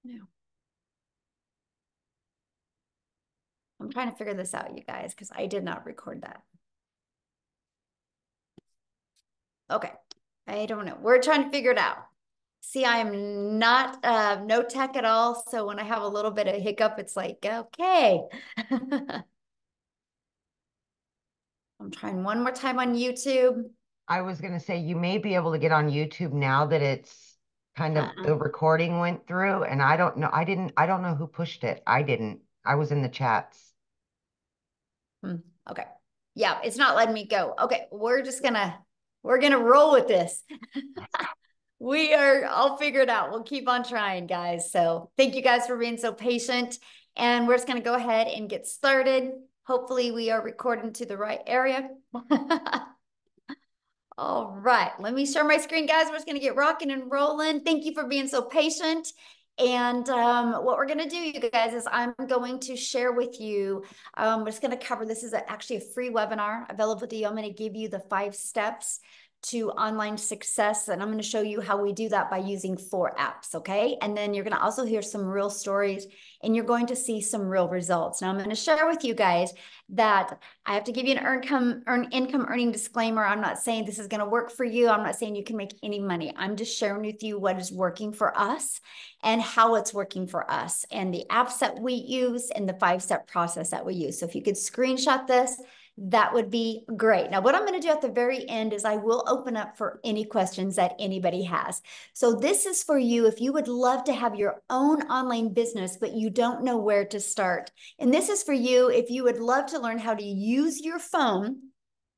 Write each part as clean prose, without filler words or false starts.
No. I'm trying to figure this out, you guys, because I did not record that. Okay. I don't know. We're trying to figure it out. See, I am not no tech at all. So when I have a little bit of hiccup, it's like, okay. I'm trying one more time on YouTube. I was going to say you may be able to get on YouTube now that it's kind of Uh-uh. the recording went through, and I don't know. I don't know who pushed it. I didn't. I was in the chats. Hmm. Okay. Yeah, it's not letting me go. Okay, we're gonna roll with this. I'll figure it out. We'll keep on trying, guys. So thank you guys for being so patient. And we're just gonna go ahead and get started. Hopefully we are recording to the right area. All right, let me share my screen, guys. We're just gonna get rocking and rolling. Thank you for being so patient. And what we're gonna do, you guys, is I'm going to share with you. We're just gonna cover this is actually a free webinar available to you. I'm gonna give you the 5 steps to online success, and I'm gonna show you how we do that by using 4 apps, okay? And then you're gonna also hear some real stories, and you're going to see some real results. Now I'm gonna share with you guys that I have to give you an income earning disclaimer. I'm not saying this is going to work for you. I'm not saying you can make any money. I'm just sharing with you what is working for us and how it's working for us and the apps that we use and the 5-step process that we use. So if you could screenshot this, that would be great. Now, what I'm going to do at the very end is I will open up for any questions that anybody has. So this is for you if you would love to have your own online business, but you don't know where to start. And this is for you if you would love to learn how to use your phone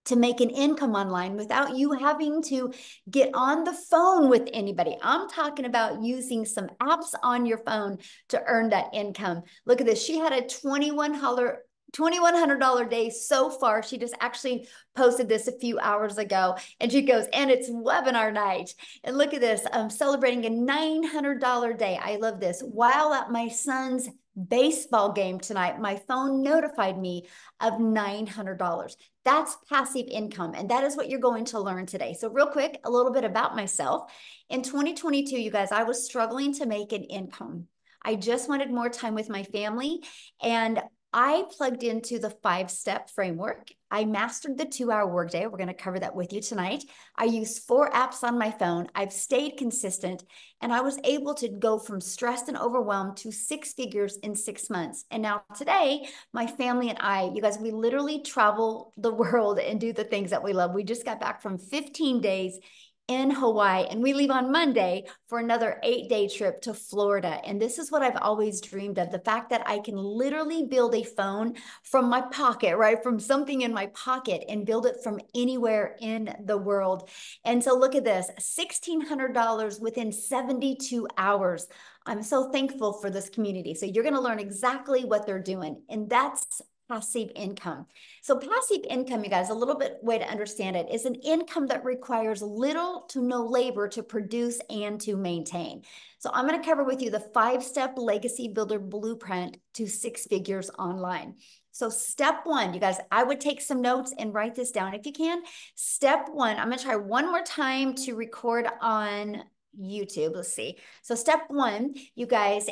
to make an income online without you having to get on the phone with anybody. I'm talking about using some apps on your phone to earn that income. Look at this. She had a $2,100 day so far. She just actually posted this a few hours ago and she goes, and it's webinar night. And look at this. I'm celebrating a $900 day. I love this. While at my son's baseball game tonight, my phone notified me of $900. That's passive income. And that is what you're going to learn today. So, real quick, a little bit about myself. In 2022, you guys, I was struggling to make an income. I just wanted more time with my family. And I plugged into the 5-step framework. I mastered the 2-hour workday. We're going to cover that with you tonight. I used 4 apps on my phone. I've stayed consistent and I was able to go from stressed and overwhelmed to 6 figures in 6 months. And now today, my family and I, you guys, we literally travel the world and do the things that we love. We just got back from 15 days in Hawaii, and we leave on Monday for another 8-day trip to Florida. And this is what I've always dreamed of, the fact that I can literally build a phone from my pocket, right? From something in my pocket and build it from anywhere in the world. And so look at this, $1,600 within 72 hours. I'm so thankful for this community. So you're going to learn exactly what they're doing. And that's passive income. So passive income, you guys, a little bit way to understand it is an income that requires little to no labor to produce and to maintain. So I'm going to cover with you the 5-step legacy builder blueprint to 6 figures online. So step 1, you guys, I would take some notes and write this down if you can. Step 1, I'm going to try one more time to record on YouTube. Let's see. So step 1, you guys,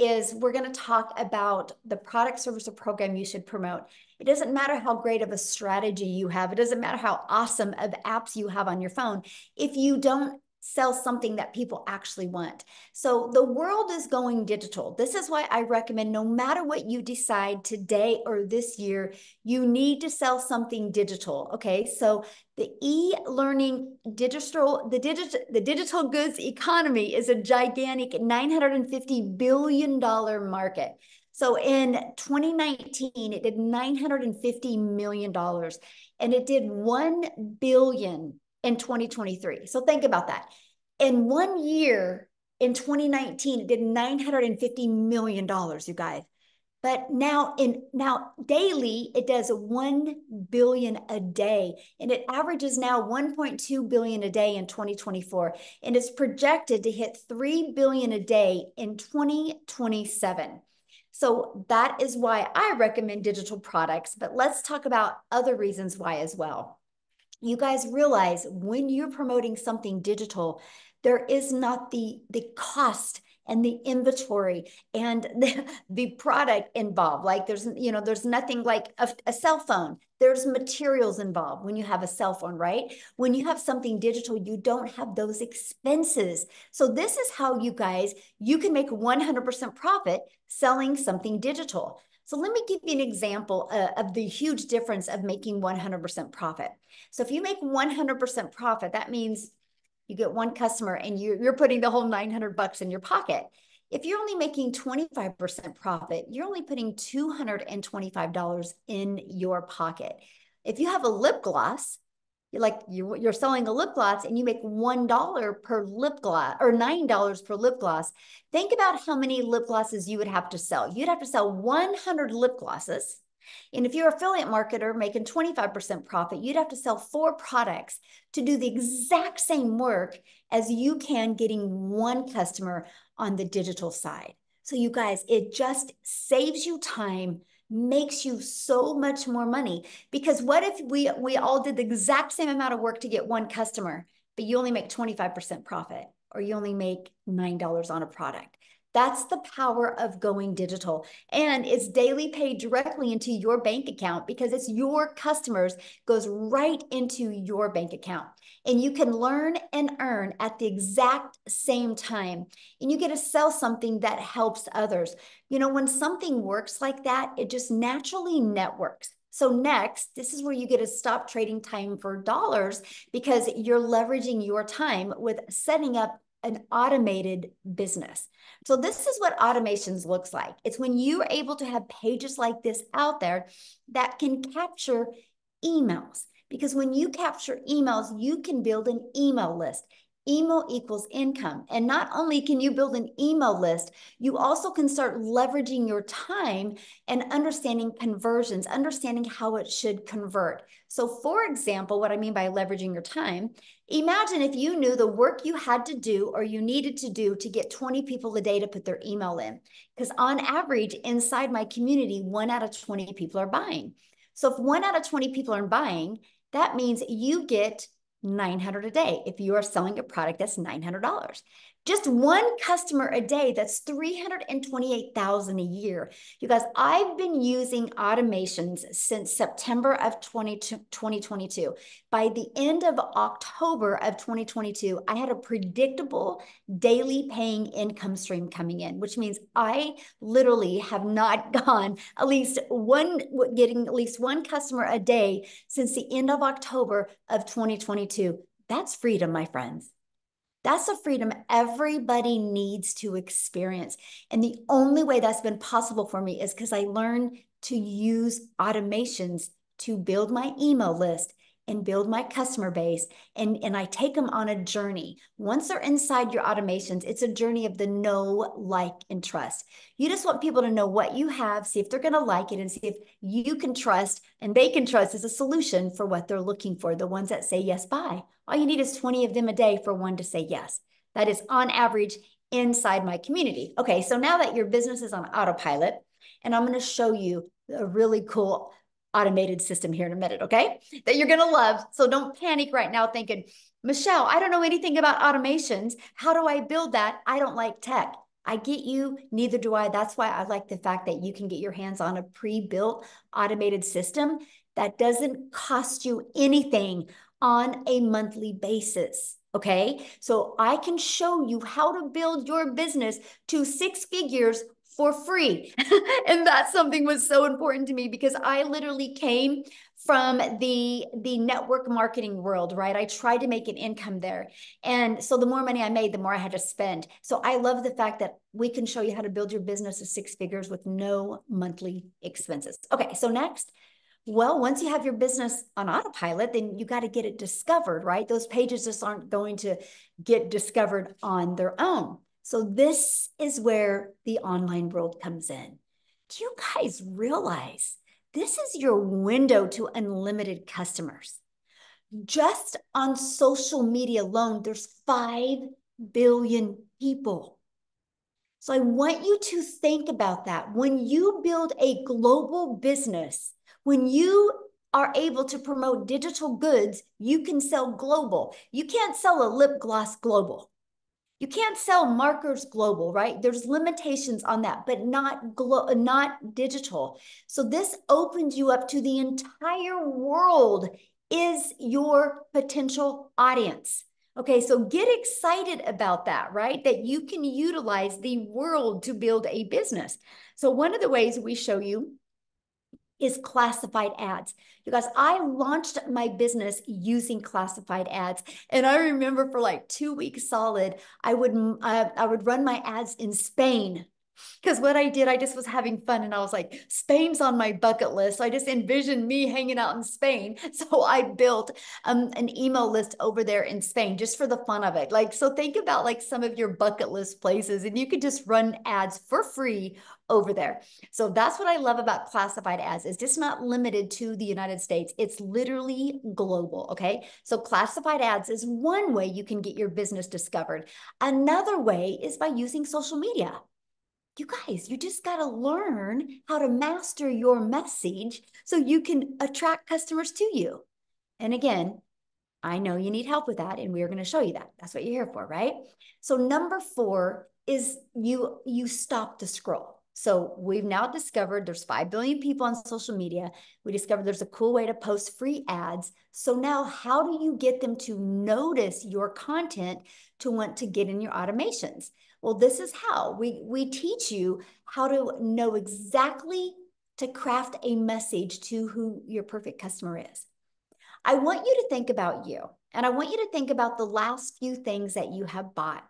is we're going to talk about the product, service, or program you should promote. It doesn't matter how great of a strategy you have. It doesn't matter how awesome of apps you have on your phone. If you don't sell something that people actually want. So the world is going digital. This is why I recommend no matter what you decide today or this year, you need to sell something digital. Okay. So the e-learning the digital goods economy is a gigantic $950 billion market. So in 2019, it did $950 million and it did 1 billion in 2023. So think about that. In 1 year, in 2019, it did $950 million, you guys. But now daily it does 1 billion a day, and it averages now 1.2 billion a day in 2024, and it's projected to hit 3 billion a day in 2027. So that is why I recommend digital products, but let's talk about other reasons why as well. You guys realize when you're promoting something digital, there is not the cost and the inventory and the product involved. Like there's nothing like a cell phone. There's materials involved when you have a cell phone, right? When you have something digital, you don't have those expenses. So this is how you can make 100% profit selling something digital. So let me give you an example of the huge difference of making 100% profit. So if you make 100% profit, that means you get one customer and you're putting the whole 900 bucks in your pocket. If you're only making 25% profit, you're only putting $225 in your pocket. If you have a lip gloss, you're selling a lip gloss and you make $1 per lip gloss or $9 per lip gloss. Think about how many lip glosses you would have to sell. You'd have to sell 100 lip glosses. And if you're an affiliate marketer making 25% profit, you'd have to sell 4 products to do the exact same work as you can getting one customer on the digital side. So you guys, it just saves you time, makes you so much more money. Because what if we all did the exact same amount of work to get one customer, but you only make 25% profit, or you only make $9 on a product? That's the power of going digital. And it's daily paid directly into your bank account because it's your customers, goes right into your bank account. And you can learn and earn at the exact same time. And you get to sell something that helps others. When something works like that, it just naturally networks. So next, this is where you get to stop trading time for dollars because you're leveraging your time with setting up an automated business. So this is what automations looks like. It's when you're able to have pages like this out there that can capture emails. Because when you capture emails, you can build an email list. Email equals income. And not only can you build an email list, you also can start leveraging your time and understanding conversions, understanding how it should convert. So for example, what I mean by leveraging your time, imagine if you knew the work you had to do or you needed to do to get 20 people a day to put their email in. Because on average, inside my community, 1 out of 20 people are buying. So if 1 out of 20 people are buying, that means you get 900 a day. If you are selling a product, that's $900. Just one customer a day, that's 328,000 a year. You guys, I've been using automations since September of 2022. By the end of October of 2022, I had a predictable daily paying income stream coming in, which means I literally have not gone getting at least one customer a day since the end of October of 2022. That's freedom, my friends. That's a freedom everybody needs to experience. And the only way that's been possible for me is because I learned to use automations to build my email list and build my customer base. And I take them on a journey. Once they're inside your automations, it's a journey of the know, like, and trust. You just want people to know what you have, see if they're going to like it, and see if you can trust and they can trust as a solution for what they're looking for, the ones that say yes, buy. All you need is 20 of them a day for one to say yes. That is on average inside my community. Okay, so now that your business is on autopilot, and I'm going to show you a really cool automated system here in a minute, okay? That you're going to love. So don't panic right now thinking, Michelle, I don't know anything about automations. How do I build that? I don't like tech. I get you, neither do I. That's why I like the fact that you can get your hands on a pre-built automated system that doesn't cost you anything on a monthly basis. Okay, so I can show you how to build your business to 6 figures for free. And that's something was so important to me because I literally came from the network marketing world, right? I tried to make an income there. And so the more money I made, the more I had to spend. So I love the fact that we can show you how to build your business to 6 figures with no monthly expenses. Okay, so next, well, once you have your business on autopilot, then you got to get it discovered, right? Those pages just aren't going to get discovered on their own. So this is where the online world comes in. Do you guys realize this is your window to unlimited customers? Just on social media alone, there's 5 billion people. So I want you to think about that. When you build a global business, when you are able to promote digital goods, you can sell global. You can't sell a lip gloss global. You can't sell markers global, right? There's limitations on that, but not digital. So this opens you up to the entire world is your potential audience. Okay, so get excited about that, right? That you can utilize the world to build a business. So one of the ways we show you is classified ads. You guys, I launched my business using classified ads. And I remember for like 2 weeks solid, I would run my ads in Spain. Because what I did, I just was having fun and I was like, Spain's on my bucket list. So I just envisioned me hanging out in Spain. So I built an email list over there in Spain just for the fun of it. Like, so think about like some of your bucket list places and you could just run ads for free over there. So that's what I love about classified ads. It's just not limited to the United States. It's literally global. Okay. So classified ads is one way you can get your business discovered. Another way is by using social media. You guys, you just got to learn how to master your message so you can attract customers to you. And again, I know you need help with that, and we're going to show you that. That's what you're here for, right? So number 4 is you stop the scroll. So we've now discovered there's 5 billion people on social media. We discovered there's a cool way to post free ads. So now how do you get them to notice your content to want to get in your automations? Well, this is how we teach you how to know exactly to craft a message to who your perfect customer is. I want you to think about you, and I want you to think about the last few things that you have bought.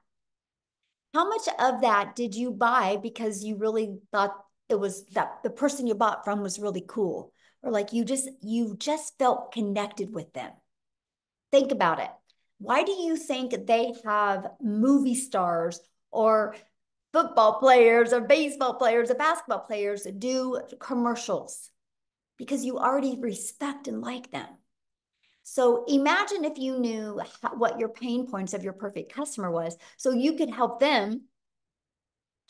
How much of that did you buy because you really thought it was that the person you bought from was really cool, or like you just felt connected with them? Think about it. Why do you think they have movie stars or football players or baseball players or basketball players do commercials? Because you already respect and like them. So imagine if you knew what your pain points of your perfect customer was, so you could help them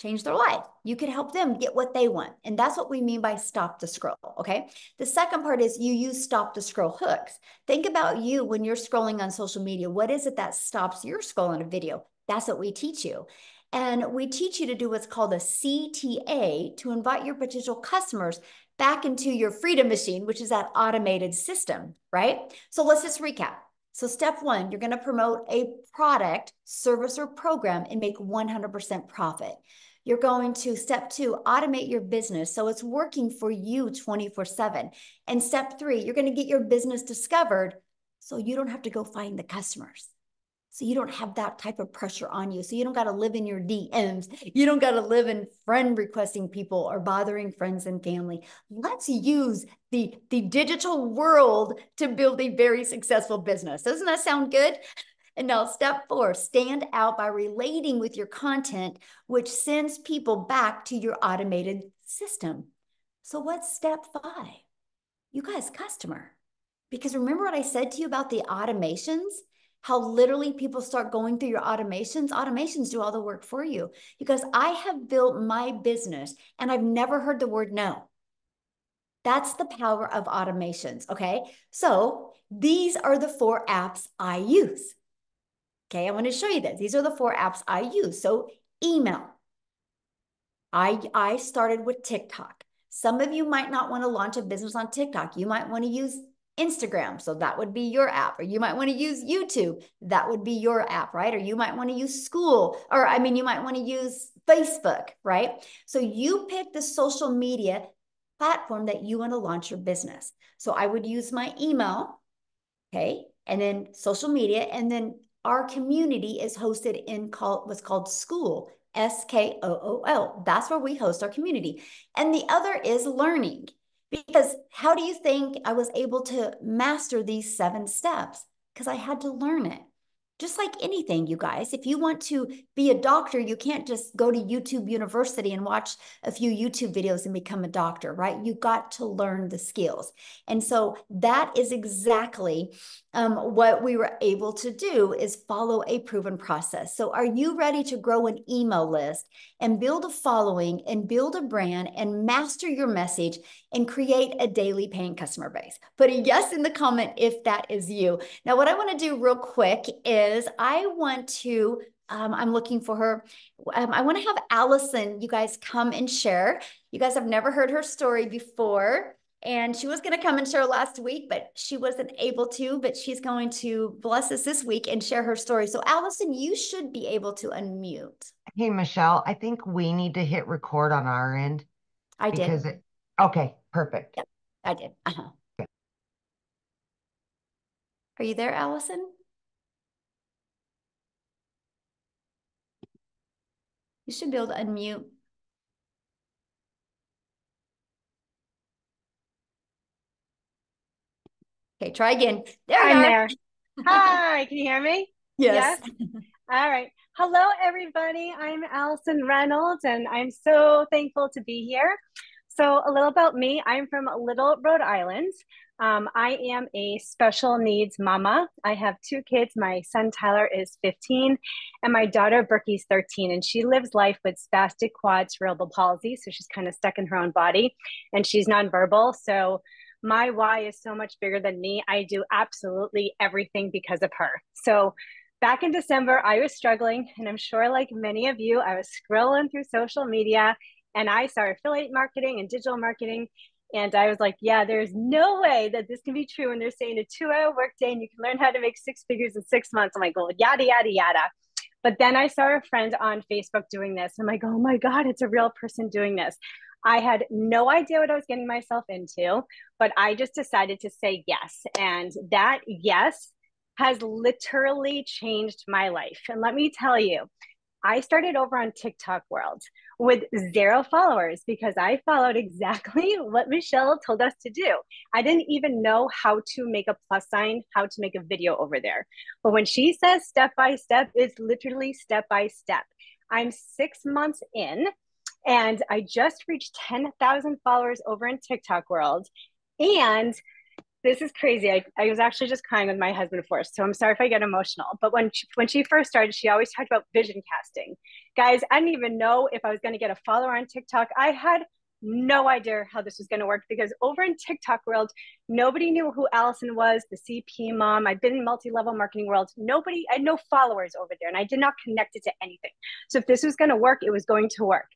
change their life. You could help them get what they want. And that's what we mean by stop the scroll. Okay. The second part is you use stop the scroll hooks. Think about you when you're scrolling on social media. What is it that stops your scroll on a video? That's what we teach you. And we teach you to do what's called a CTA to invite your potential customers back into your freedom machine, which is that automated system, right? So let's just recap. So step 1, you're going to promote a product, service, or program and make 100% profit. You're going to step 2, automate your business so it's working for you 24/7. And step 3, you're going to get your business discovered so you don't have to go find the customers. So you don't have that type of pressure on you. So you don't got to live in your DMs. You don't got to live in friend requesting people or bothering friends and family. Let's use the digital world to build a very successful business. Doesn't that sound good? And now step 4, stand out by relating with your content, which sends people back to your automated system. So what's step 5? You guys, customer. Because remember what I said to you about the automations? How literally people start going through your automations. Automations do all the work for you. Because I have built my business and I've never heard the word no. That's the power of automations. Okay. So these are the 4 apps I use. Okay. I want to show you this. These are the 4 apps I use. So email. I started with TikTok. Some of you might not want to launch a business on TikTok. You might want to use Instagram. So that would be your app. Or you might want to use YouTube. That would be your app, right? Or you might want to use you might want to use Facebook, right? So you pick the social media platform that you want to launch your business. So I would use my email, okay? And then social media. And then our community is hosted in what's called School, SKOOL. That's where we host our community. And the other is learning. Because how do you think I was able to master these 7 steps? Because I had to learn it. Just like anything, you guys, if you want to be a doctor, you can't just go to YouTube University and watch a few YouTube videos and become a doctor, right? You got to learn the skills. And so that is exactly what we were able to do is follow a proven process. So are you ready to grow an email list and build a following and build a brand and master your message and create a daily paying customer base? Put a yes in the comment if that is you. Now, what I want to do real quick is I want to I'm looking for her. I want to have Allison, you guys come and share. You guys have never heard her story before. And she was going to come and share last week, but she wasn't able to. But she's going to bless us this week and share her story. So, Allison, you should be able to unmute. Hey, Michelle, I think we need to hit record on our end I did. because okay, perfect. Yep, I did. Are you there, Allison? You should be able to unmute. Okay, try again. There you I'm are. there. Hi, can you hear me? Yes. Yes. All right. Hello, everybody. I'm Allison Reynolds, and I'm so thankful to be here. So, a little about me. I'm from Little, Rhode Island. I am a special needs mama. I have two kids. My son Tyler is 15, and my daughter Berkey's 13. And she lives life with spastic quad cerebral palsy. So, she's kind of stuck in her own body, and she's nonverbal. So, my why is so much bigger than me. I do absolutely everything because of her. So, back in December, I was struggling, and I'm sure, like many of you, I was scrolling through social media and I saw affiliate marketing and digital marketing. And I was like, yeah, there's no way that this can be true. And they're saying a 2 hour workday and you can learn how to make six figures in 6 months. I'm like, well, yada, yada, yada. But then I saw a friend on Facebook doing this. I'm like, oh my God, it's a real person doing this. I had no idea what I was getting myself into, but I just decided to say yes. And that yes has literally changed my life. And let me tell you, I started over on TikTok World with 0 followers because I followed exactly what Michelle told us to do. I didn't even know how to make a plus sign, how to make a video over there. But when she says step by step, it's literally step by step. I'm 6 months in and I just reached 10,000 followers over in TikTok World. And this is crazy. I was actually just crying with my husband first, so I'm sorry if I get emotional. But when she first started, she always talked about vision casting. Guys, I didn't even know if I was going to get a follower on TikTok. I had no idea how this was going to work because over in TikTok world, nobody knew who Allison was, the CP mom. I've been in multi-level marketing world. Nobody, I had no followers over there, and I did not connect it to anything. So if this was going to work, it was going to work.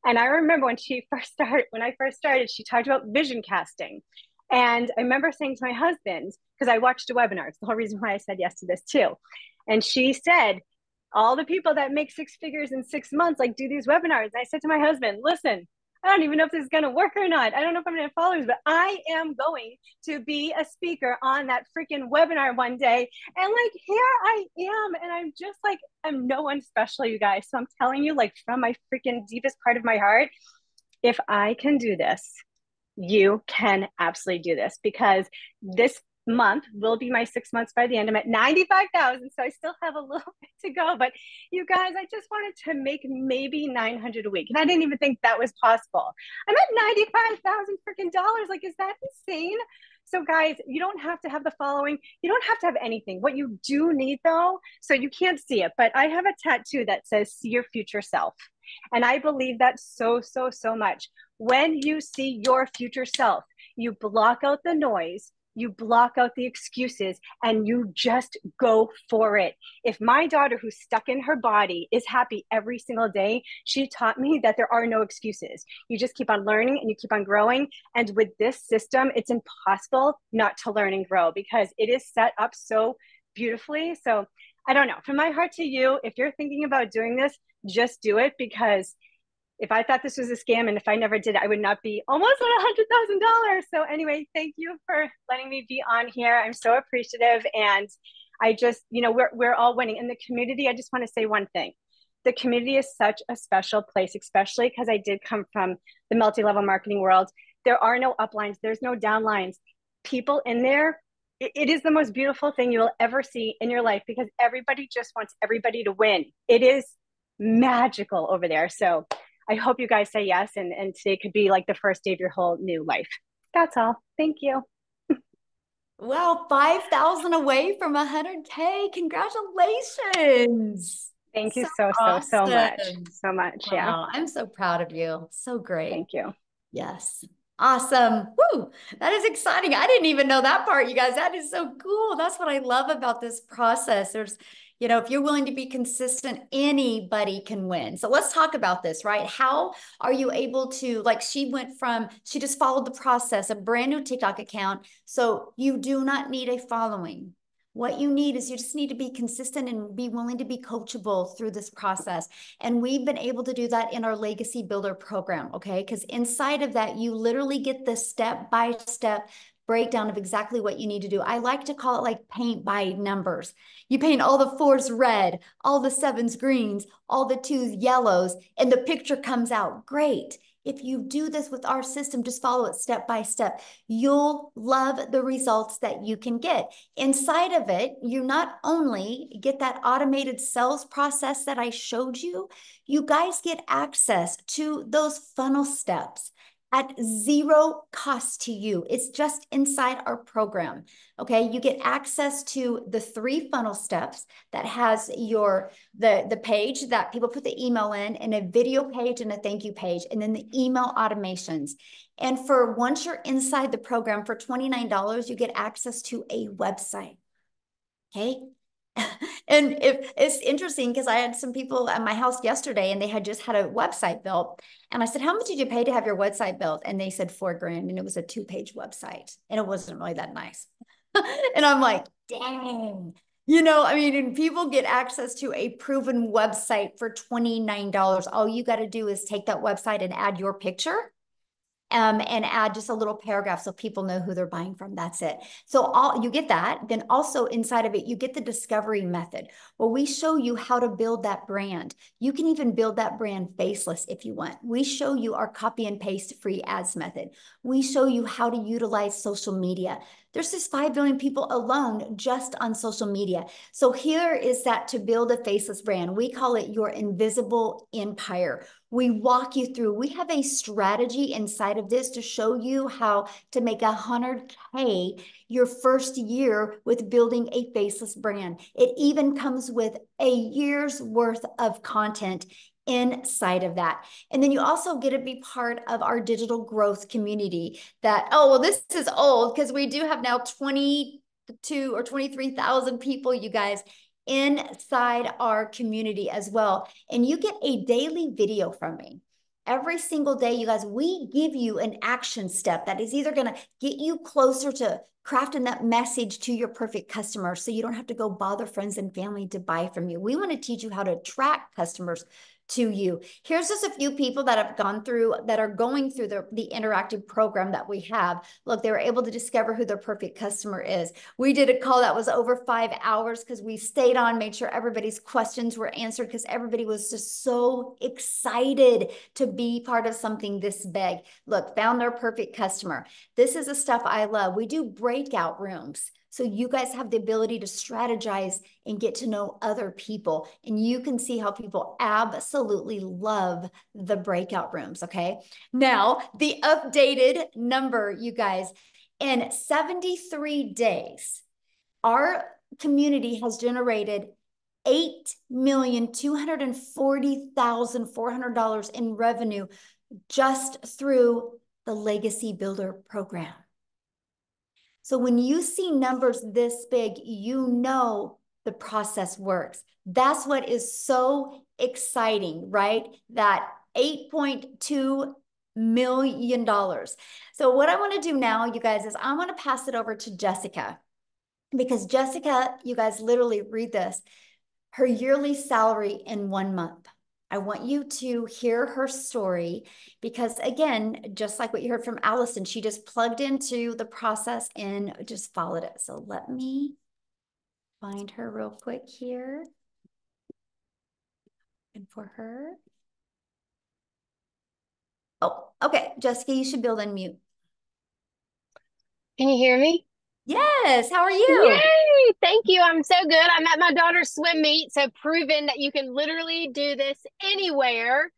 And I remember when I first started, she talked about vision casting. And I remember saying to my husband, because I watched a webinar, it's the whole reason why I said yes to this too. And she said, all the people that make six figures in 6 months, like do these webinars. And I said to my husband, listen, I don't even know if this is going to work or not. I don't know if I'm going to have followers, but I am going to be a speaker on that freaking webinar one day. And like, here I am. And I'm just like, I'm no one special, you guys. So I'm telling you, like, from my freaking deepest part of my heart, if I can do this, you can absolutely do this because this month will be my 6 months by the end. I'm at 95,000, so I still have a little bit to go. But you guys, I just wanted to make maybe 900 a week, and I didn't even think that was possible. I'm at 95,000 freaking dollars. Like, is that insane? So, guys, you don't have to have the following. You don't have to have anything. What you do need, though, so you can't see it, but I have a tattoo that says "See your future self." And I believe that so, so, so much. When you see your future self, you block out the noise, you block out the excuses, and you just go for it. If my daughter, who's stuck in her body, is happy every single day, she taught me that there are no excuses. You just keep on learning and you keep on growing. And with this system, it's impossible not to learn and grow because it is set up so beautifully. So I don't know, from my heart to you, if you're thinking about doing this, just do it because if I thought this was a scam and if I never did it, I would not be almost at $100,000. So anyway, thank you for letting me be on here. I'm so appreciative. And I just, we're all winning. In the community, I just want to say one thing. The community is such a special place, especially because I did come from the multi-level marketing world. There are no uplines. There's no downlines. People in there, it is the most beautiful thing you will ever see in your life because everybody just wants everybody to win. It is magical over there. So I hope you guys say yes. And today could be like the first day of your whole new life. That's all. Thank you. Well, 5,000 away from 100K. Congratulations. Thank you So so, so, so much. awesome. So much. Yeah. Wow. I'm so proud of you. So great. Thank you. Yes. Awesome. Woo. That is exciting. I didn't even know that part, you guys. That is so cool. That's what I love about this process. You know, if you're willing to be consistent, anybody can win. So let's talk about this, right? How are you able to, like, she just followed the process, a brand new TikTok account. So you do not need a following. What you need is you just need to be consistent and be willing to be coachable through this process. And we've been able to do that in our Legacy Builder program, okay? Because inside of that, you literally get the step-by-step breakdown of exactly what you need to do. I like to call it like paint by numbers. You paint all the fours red, all the sevens greens, all the twos yellows, and the picture comes out great. If you do this with our system, just follow it step by step. You'll love the results that you can get. Inside of it, you not only get that automated sales process that I showed you, you guys get access to those funnel steps at zero cost to you. It's just inside our program. Okay, you get access to the 3 funnel steps that has the page that people put the email in, and a video page and a thank you page, and then the email automations. And for once you're inside the program for $29, you get access to a website. Okay. And if it's interesting because I had some people at my house yesterday and they had just had a website built. And I said, how much did you pay to have your website built? And they said $4,000, and it was a 2-page website. And it wasn't really that nice. And I'm like, dang. You know, I mean, and people get access to a proven website for $29. All you got to do is take that website and add your picture, and add just a little paragraph so people know who they're buying from. That's it. So you get that. Then also inside of it, you get the discovery method where we show you how to build that brand. You can even build that brand faceless if you want. We show you our copy and paste free ads method. We show you how to utilize social media. There's just 5 billion people alone just on social media. So here is that to build a faceless brand. We call it your invisible empire. We walk you through. We have a strategy inside of this to show you how to make 100K your first year with building a faceless brand. It even comes with a year's worth of content inside of that. And then you also get to be part of our digital growth community that, oh, well, this is old because we do have now 22 or 23,000 people, you guys, inside our community as well. And you get a daily video from me. Every single day, you guys, we give you an action step that is either going to get you closer to crafting that message to your perfect customer so you don't have to go bother friends and family to buy from you. We want to teach you how to attract customers to you. Here's just a few people that have gone through, that are going through the interactive program that we have. Look, they were able to discover who their perfect customer is. We did a call that was over 5 hours because we stayed on, made sure everybody's questions were answered because everybody was just so excited to be part of something this big. Look, found their perfect customer. This is the stuff I love. We do breakout rooms. So you guys have the ability to strategize and get to know other people. And you can see how people absolutely love the breakout rooms, okay? Now, the updated number, you guys, in 73 days, our community has generated $8,240,400 in revenue just through the Legacy Builder program. So when you see numbers this big, you know the process works. That's what is so exciting, right? That $8.2 million. So what I want to do now, you guys, is I want to pass it over to Jessica, because Jessica, you guys, literally read this, her yearly salary in 1 month. I want you to hear her story because, again, just like what you heard from Allison, she just plugged into the process and just followed it. So let me find her real quick here. And for her. Oh, okay. Jessica, you should build unmute. Can you hear me? Yes. How are you? Yay! Thank you. I'm so good. I'm at my daughter's swim meet, so proving that you can literally do this anywhere.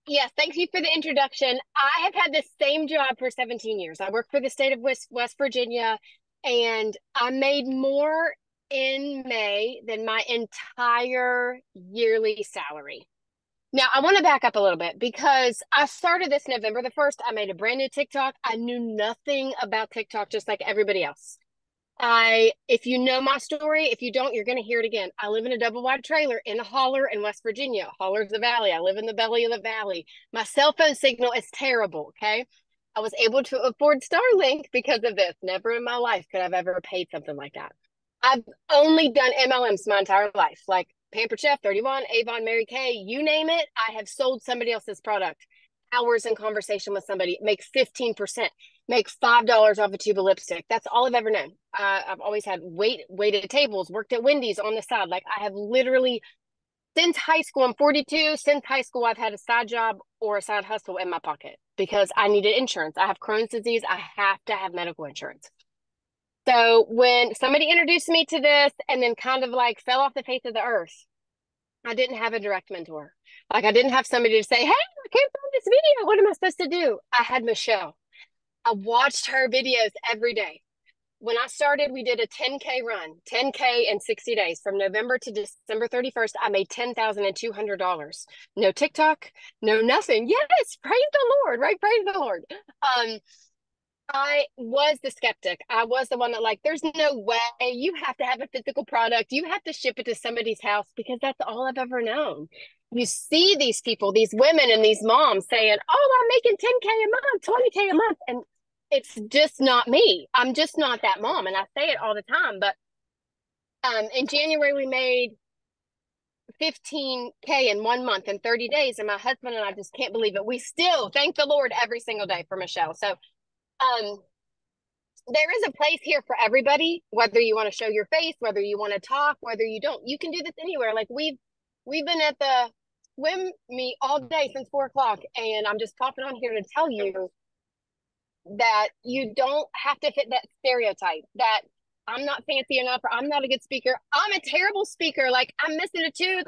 Yes, thank you for the introduction. I have had the same job for 17 years. I work for the state of West Virginia, and I made more in May than my entire yearly salary. Now, I want to back up a little bit because I started this November the 1st. I made a brand new TikTok. I knew nothing about TikTok, just like everybody else. If you know my story, if you don't, you're going to hear it again. I live in a double wide trailer in a holler in West Virginia. Holler's the valley. I live in the belly of the valley. My cell phone signal is terrible. Okay. I was able to afford Starlink because of this. Never in my life could I've ever paid something like that. I've only done MLMs my entire life, like Pampered Chef, 31, Avon, Mary Kay, you name it. I have sold somebody else's product. Hours in conversation with somebody, make 15%, make $5 off a tube of lipstick. That's all I've ever known. I've always had waited tables, worked at Wendy's on the side. Like I have literally since high school, I'm 42. Since high school, I've had a side job or a side hustle in my pocket because I needed insurance. I have Crohn's disease. I have to have medical insurance. So when somebody introduced me to this and then kind of like fell off the face of the earth, I didn't have a direct mentor. Like I didn't have somebody to say, hey, I came from this video. What am I supposed to do? I had Michelle. I watched her videos every day. When I started, we did a 10K run, 10K in 60 days. From November to December 31st, I made $10,200. No TikTok, no nothing. Yes, praise the Lord, right? Praise the Lord. I was the skeptic. I was the one that like, there's no way you have to have a physical product. You have to ship it to somebody's house because that's all I've ever known. You see these people, these women and these moms saying, oh, I'm making 10K a month, 20K a month. And it's just not me. I'm just not that mom. And I say it all the time. But in January, we made 15K in 1 month in 30 days. And my husband and I just can't believe it. We still thank the Lord every single day for Michelle. So there is a place here for everybody, whether you want to show your face, whether you want to talk, whether you don't. You can do this anywhere. Like we've been at the swim meet all day since 4 o'clock, and I'm just popping on here to tell you that you don't have to fit that stereotype that I'm not fancy enough or I'm not a good speaker. I'm a terrible speaker. Like I'm missing a tooth.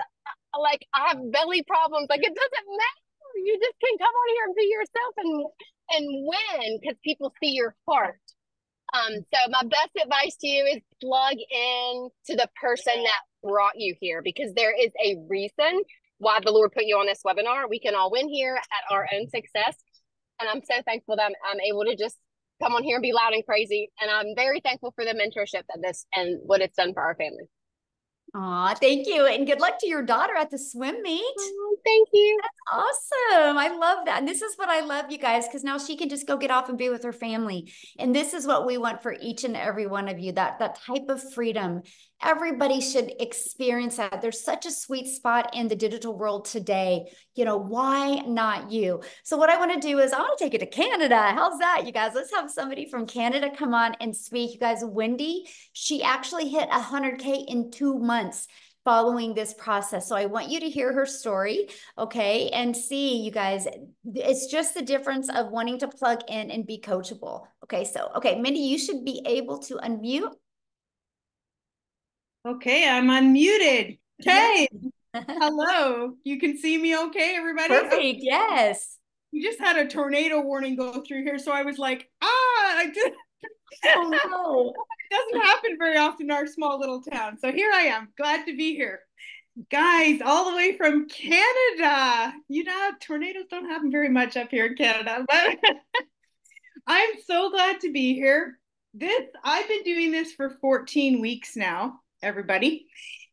Like I have belly problems. Like it doesn't matter. You just can come on here and be yourself and win because people see your heart. So my best advice to you is plug in to the person that brought you here because there is a reason why the Lord put you on this webinar. We can all win here at our own success. And I'm so thankful that I'm able to just come on here and be loud and crazy. And I'm very thankful for the mentorship that this and what it's done for our family. Aw, thank you. And good luck to your daughter at the swim meet. Oh, thank you. That's awesome. I love that. And this is what I love, you guys, because now she can just go get off and be with her family. And this is what we want for each and every one of you, that type of freedom. Everybody should experience that. There's such a sweet spot in the digital world today. You know, why not you? So what I want to do is I want to take it to Canada. How's that, you guys? Let's have somebody from Canada come on and speak. You guys, Wendy, she actually hit 100K in 2 months following this process. So I want you to hear her story, okay, and see, you guys, it's just the difference of wanting to plug in and be coachable. Okay, so, okay, Mindy, you should be able to unmute. Okay, I'm unmuted. Okay, hello. You can see me okay, everybody? Perfect, yes. We just had a tornado warning go through here, so I was like, I did. Oh no. It doesn't happen very often in our small little town. So here I am, glad to be here. Guys, all the way from Canada. You know, tornadoes don't happen very much up here in Canada, but I'm so glad to be here. I've been doing this for 14 weeks now, everybody.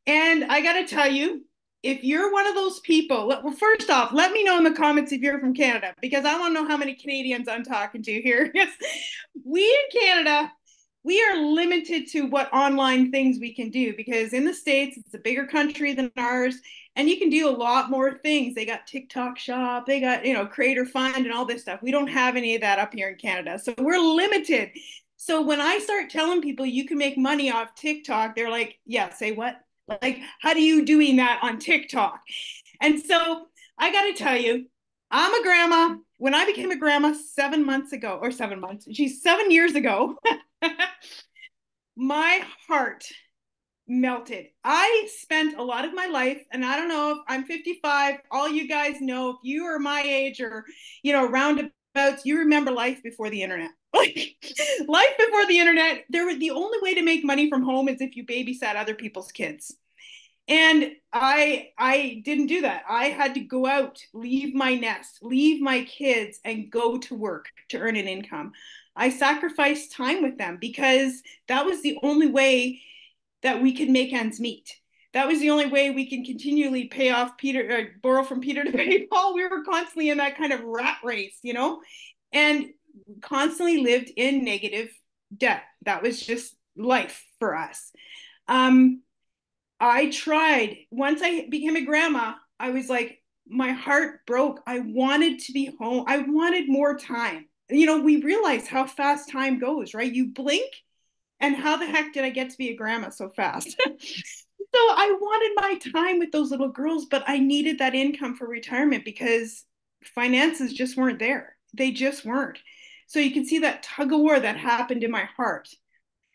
And I got to tell you, if you're one of those people, well, first off, let me know in the comments if you're from Canada, because I want to know how many Canadians I'm talking to here. We in Canada, we are limited to what online things we can do, because in the States, it's a bigger country than ours, and you can do a lot more things. They got TikTok Shop, they got, Creator Fund and all this stuff. We don't have any of that up here in Canada. So we're limited. So when I start telling people you can make money off TikTok, they're like, yeah, say what? Like, how do you doing that on TikTok? And so I got to tell you, I'm a grandma. When I became a grandma 7 months ago, or 7 months, 7 years ago, my heart melted. I spent a lot of my life, and I don't know if I'm 55, all you guys know, if you are my age or, roundabouts, you remember life before the internet. Like life before the internet, the only way to make money from home is if you babysat other people's kids. And I didn't do that. I had to go out, leave my nest, leave my kids, and go to work to earn an income. I sacrificed time with them because that was the only way that we could make ends meet. That was the only way we can continually pay off Peter, borrow from Peter to pay Paul. We were constantly in that kind of rat race, you know, and constantly lived in negative debt. That was just life for us. I tried. Once I became a grandma, I was like, my heart broke. I wanted to be home. I wanted more time. You know, we realize how fast time goes, right? You blink, and how the heck did I get to be a grandma so fast? So I wanted my time with those little girls, but I needed that income for retirement because finances just weren't there. They just weren't. So you can see that tug of war that happened in my heart.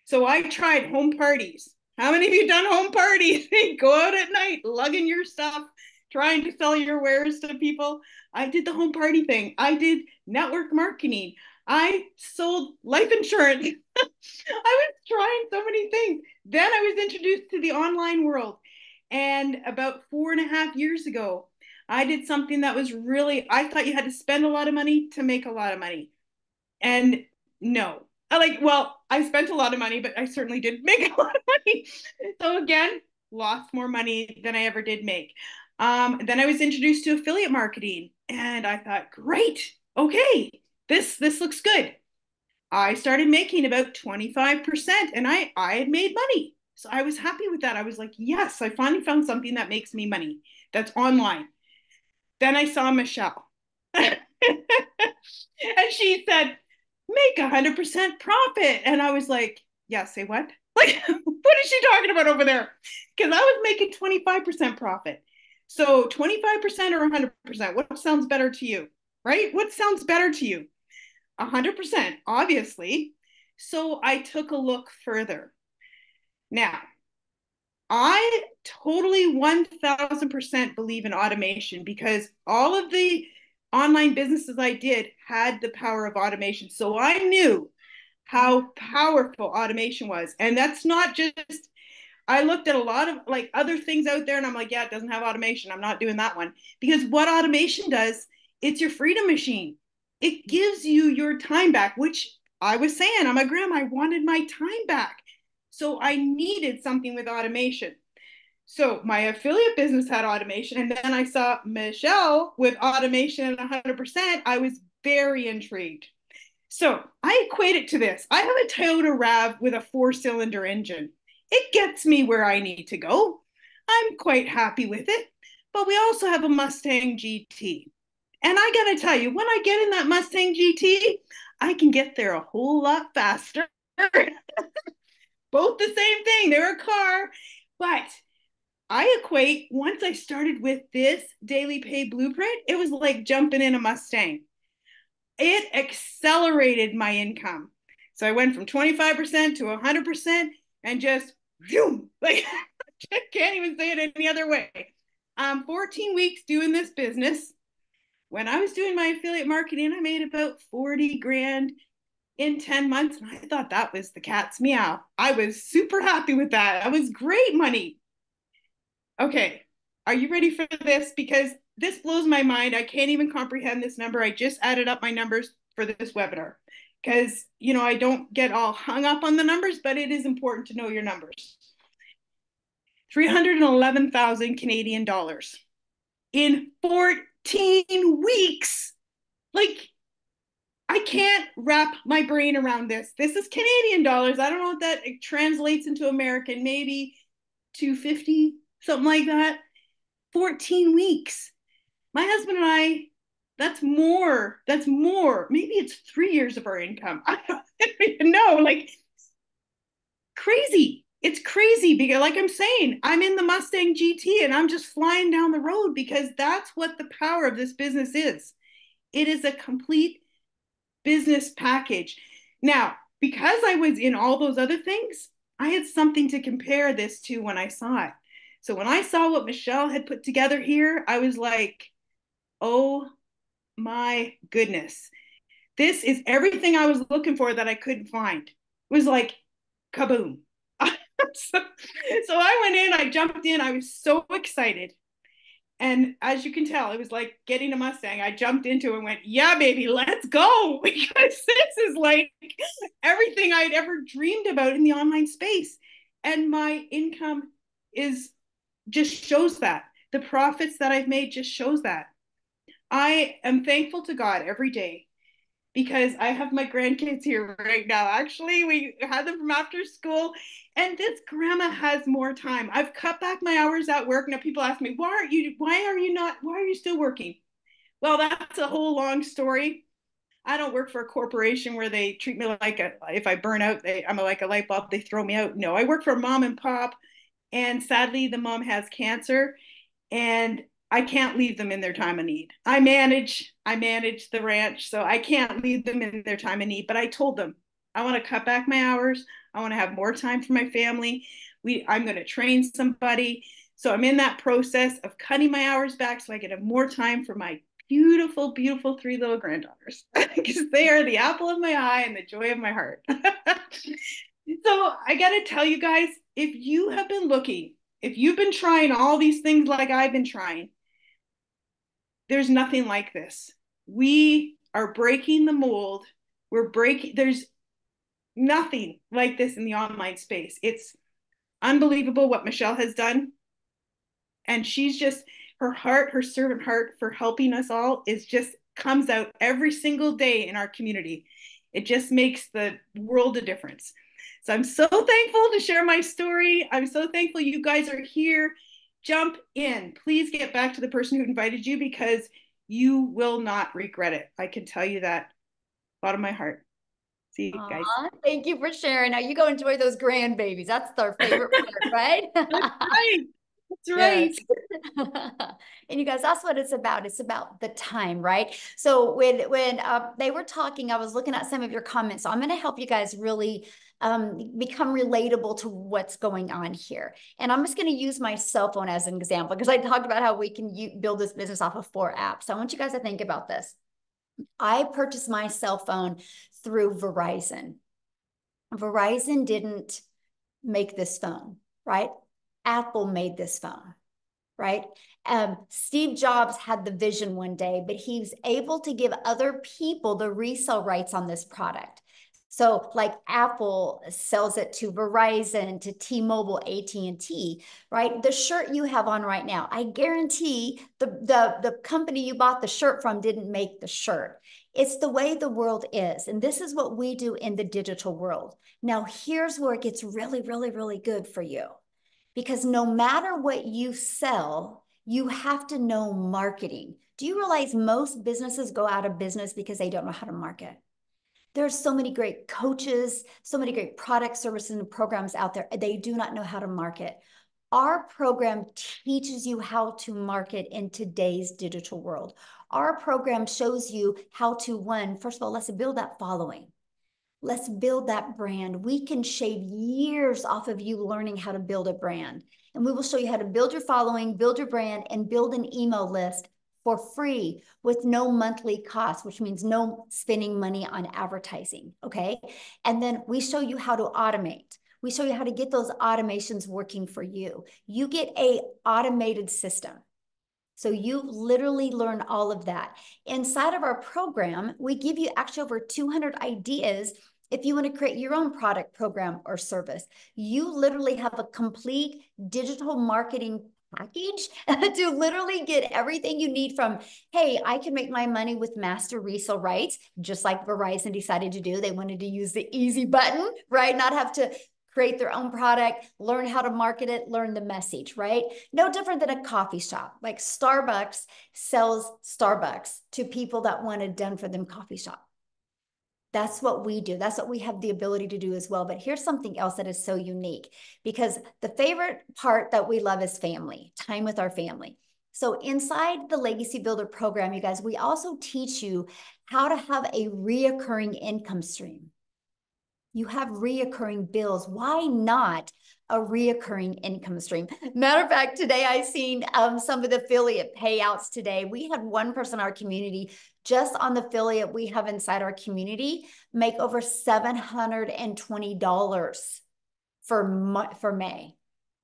So I tried home parties. How many of you done home parties? Go out at night, lugging your stuff, trying to sell your wares to people. I did the home party thing. I did network marketing. I sold life insurance. I was trying so many things. Then I was introduced to the online world. And about 4.5 years ago, I did something that was really, I thought you had to spend a lot of money to make a lot of money. And no, I spent a lot of money, but I certainly did make a lot of money. So again, lost more money than I ever did make. Then I was introduced to affiliate marketing, and I thought, great, okay, this looks good. I started making about 25%, and I had made money. So I was happy with that. I was like, yes, I finally found something that makes me money that's online. Then I saw Michelle. And she said, make 100% profit. And I was like, yeah, say what? Like, what is she talking about over there? Because I was making 25% profit. So 25% or 100%, what sounds better to you, right? What sounds better to you? 100%, obviously. So I took a look further. Now, I totally 1000% believe in automation because all of the online businesses I did had the power of automation. So I knew how powerful automation was. And that's not just, I looked at a lot of like other things out there and I'm like, yeah, it doesn't have automation. I'm not doing that one. Because what automation does, it's your freedom machine. It gives you your time back, which I was saying, I'm a grandma, I wanted my time back. So I needed something with automation. So my affiliate business had automation. And then I saw Michelle with automation at 100%. I was very intrigued. So I equate it to this. I have a Toyota RAV with a 4-cylinder engine. It gets me where I need to go. I'm quite happy with it. But we also have a Mustang GT. And I got to tell you, when I get in that Mustang GT, I can get there a whole lot faster. Both the same thing. They're a car. But I equate, once I started with this daily pay blueprint, it was like jumping in a Mustang. It accelerated my income. So I went from 25% to 100% and just, boom, like, I can't even say it any other way. 14 weeks doing this business. When I was doing my affiliate marketing, I made about 40 grand in 10 months. And I thought that was the cat's meow. I was super happy with that. That was great money. Okay, are you ready for this? Because this blows my mind. I can't even comprehend this number. I just added up my numbers for this webinar because, you know, I don't get all hung up on the numbers, but it is important to know your numbers. 311,000 Canadian dollars in 14 weeks. Like, I can't wrap my brain around this. This is Canadian dollars. I don't know what that translates into American, maybe 250, something like that. 14 weeks. My husband and I, that's more. Maybe it's 3 years of our income. I don't even know. Like, crazy. It's crazy because, like I'm saying, I'm in the Mustang GT and I'm just flying down the road because that's what the power of this business is. It is a complete business package. Now, because I was in all those other things, I had something to compare this to when I saw it. So when I saw what Michelle had put together here, I was like, oh my goodness. This is everything I was looking for that I couldn't find. It was like kaboom. So I went in, I jumped in, I was so excited. And as you can tell, it was like getting a Mustang. I jumped into it and went, yeah, baby, let's go. Because this is like everything I'd ever dreamed about in the online space. And my income is just shows that. The profits that I've made just shows that. I am thankful to God every day because I have my grandkids here right now. Actually, we had them from after school, and this grandma has more time. I've cut back my hours at work. Now people ask me, why are you still working? Well, that's a whole long story. I don't work for a corporation where they treat me like if I burn out, I'm like a light bulb, they throw me out. No, I work for mom and pop, and sadly, the mom has cancer, and I can't leave them in their time of need. I manage the ranch, so I can't leave them in their time of need. But I told them I want to cut back my hours. I want to have more time for my family. I'm going to train somebody. So I'm in that process of cutting my hours back so I can have more time for my beautiful, beautiful three little granddaughters because they are the apple of my eye and the joy of my heart. So I got to tell you guys, if you have been looking, if you've been trying all these things like I've been trying, there's nothing like this. We are breaking the mold. There's nothing like this in the online space. It's unbelievable what Michelle has done. And she's just, her heart, her servant heart for helping us all is just comes out every single day in our community. It just makes the world a difference. So I'm so thankful to share my story. I'm so thankful you guys are here. Jump in. Please get back to the person who invited you because you will not regret it. I can tell you that. Bottom of my heart. See you guys. Thank you for sharing. Now you go enjoy those grandbabies. That's our favorite part, right? That's right. That's right. Yes. And you guys, that's what it's about. It's about the time, right? So when they were talking, I was looking at some of your comments. So I'm going to help you guys really become relatable to what's going on here. And I'm just going to use my cell phone as an example because I talked about how we can build this business off of 4 apps. So I want you guys to think about this. I purchased my cell phone through Verizon. Verizon didn't make this phone, right? Apple made this phone, right? Steve Jobs had the vision one day, but he was able to give other people the resale rights on this product. So like Apple sells it to Verizon, to T-Mobile, AT&T, right? The shirt you have on right now, I guarantee the company you bought the shirt from didn't make the shirt. It's the way the world is. And this is what we do in the digital world. Now, here's where it gets really, really, really good for you. Because no matter what you sell, you have to know marketing. Do you realize most businesses go out of business because they don't know how to market? There's so many great coaches, so many great products, services, and programs out there. They do not know how to market. Our program teaches you how to market in today's digital world. Our program shows you how to, first of all, let's build that following. Let's build that brand. We can shave years off of you learning how to build a brand. And we will show you how to build your following, build your brand, and build an email list for free with no monthly cost, which means no spending money on advertising, okay? And then we show you how to automate. We show you how to get those automations working for you. You get an automated system. So you literally learn all of that. Inside of our program, we give you actually over 200 ideas if you want to create your own product, program, or service. You literally have a complete digital marketing package to literally get everything you need from, hey, I can make my money with master resale rights, just like Verizon decided to do. They wanted to use the easy button, right? Not have to create their own product, learn how to market it, learn the message, right? No different than a coffee shop. Like Starbucks sells Starbucks to people that want a done for them coffee shop. That's what we do. That's what we have the ability to do as well. But here's something else that is so unique because the favorite part that we love is family, time with our family. So inside the Legacy Builder program, you guys, we also teach you how to have a reoccurring income stream. You have reoccurring bills. Why not a reoccurring income stream? Matter of fact, today I seen some of the affiliate payouts today. We had one person in our community, just on the affiliate we have inside our community, make over $720 for May.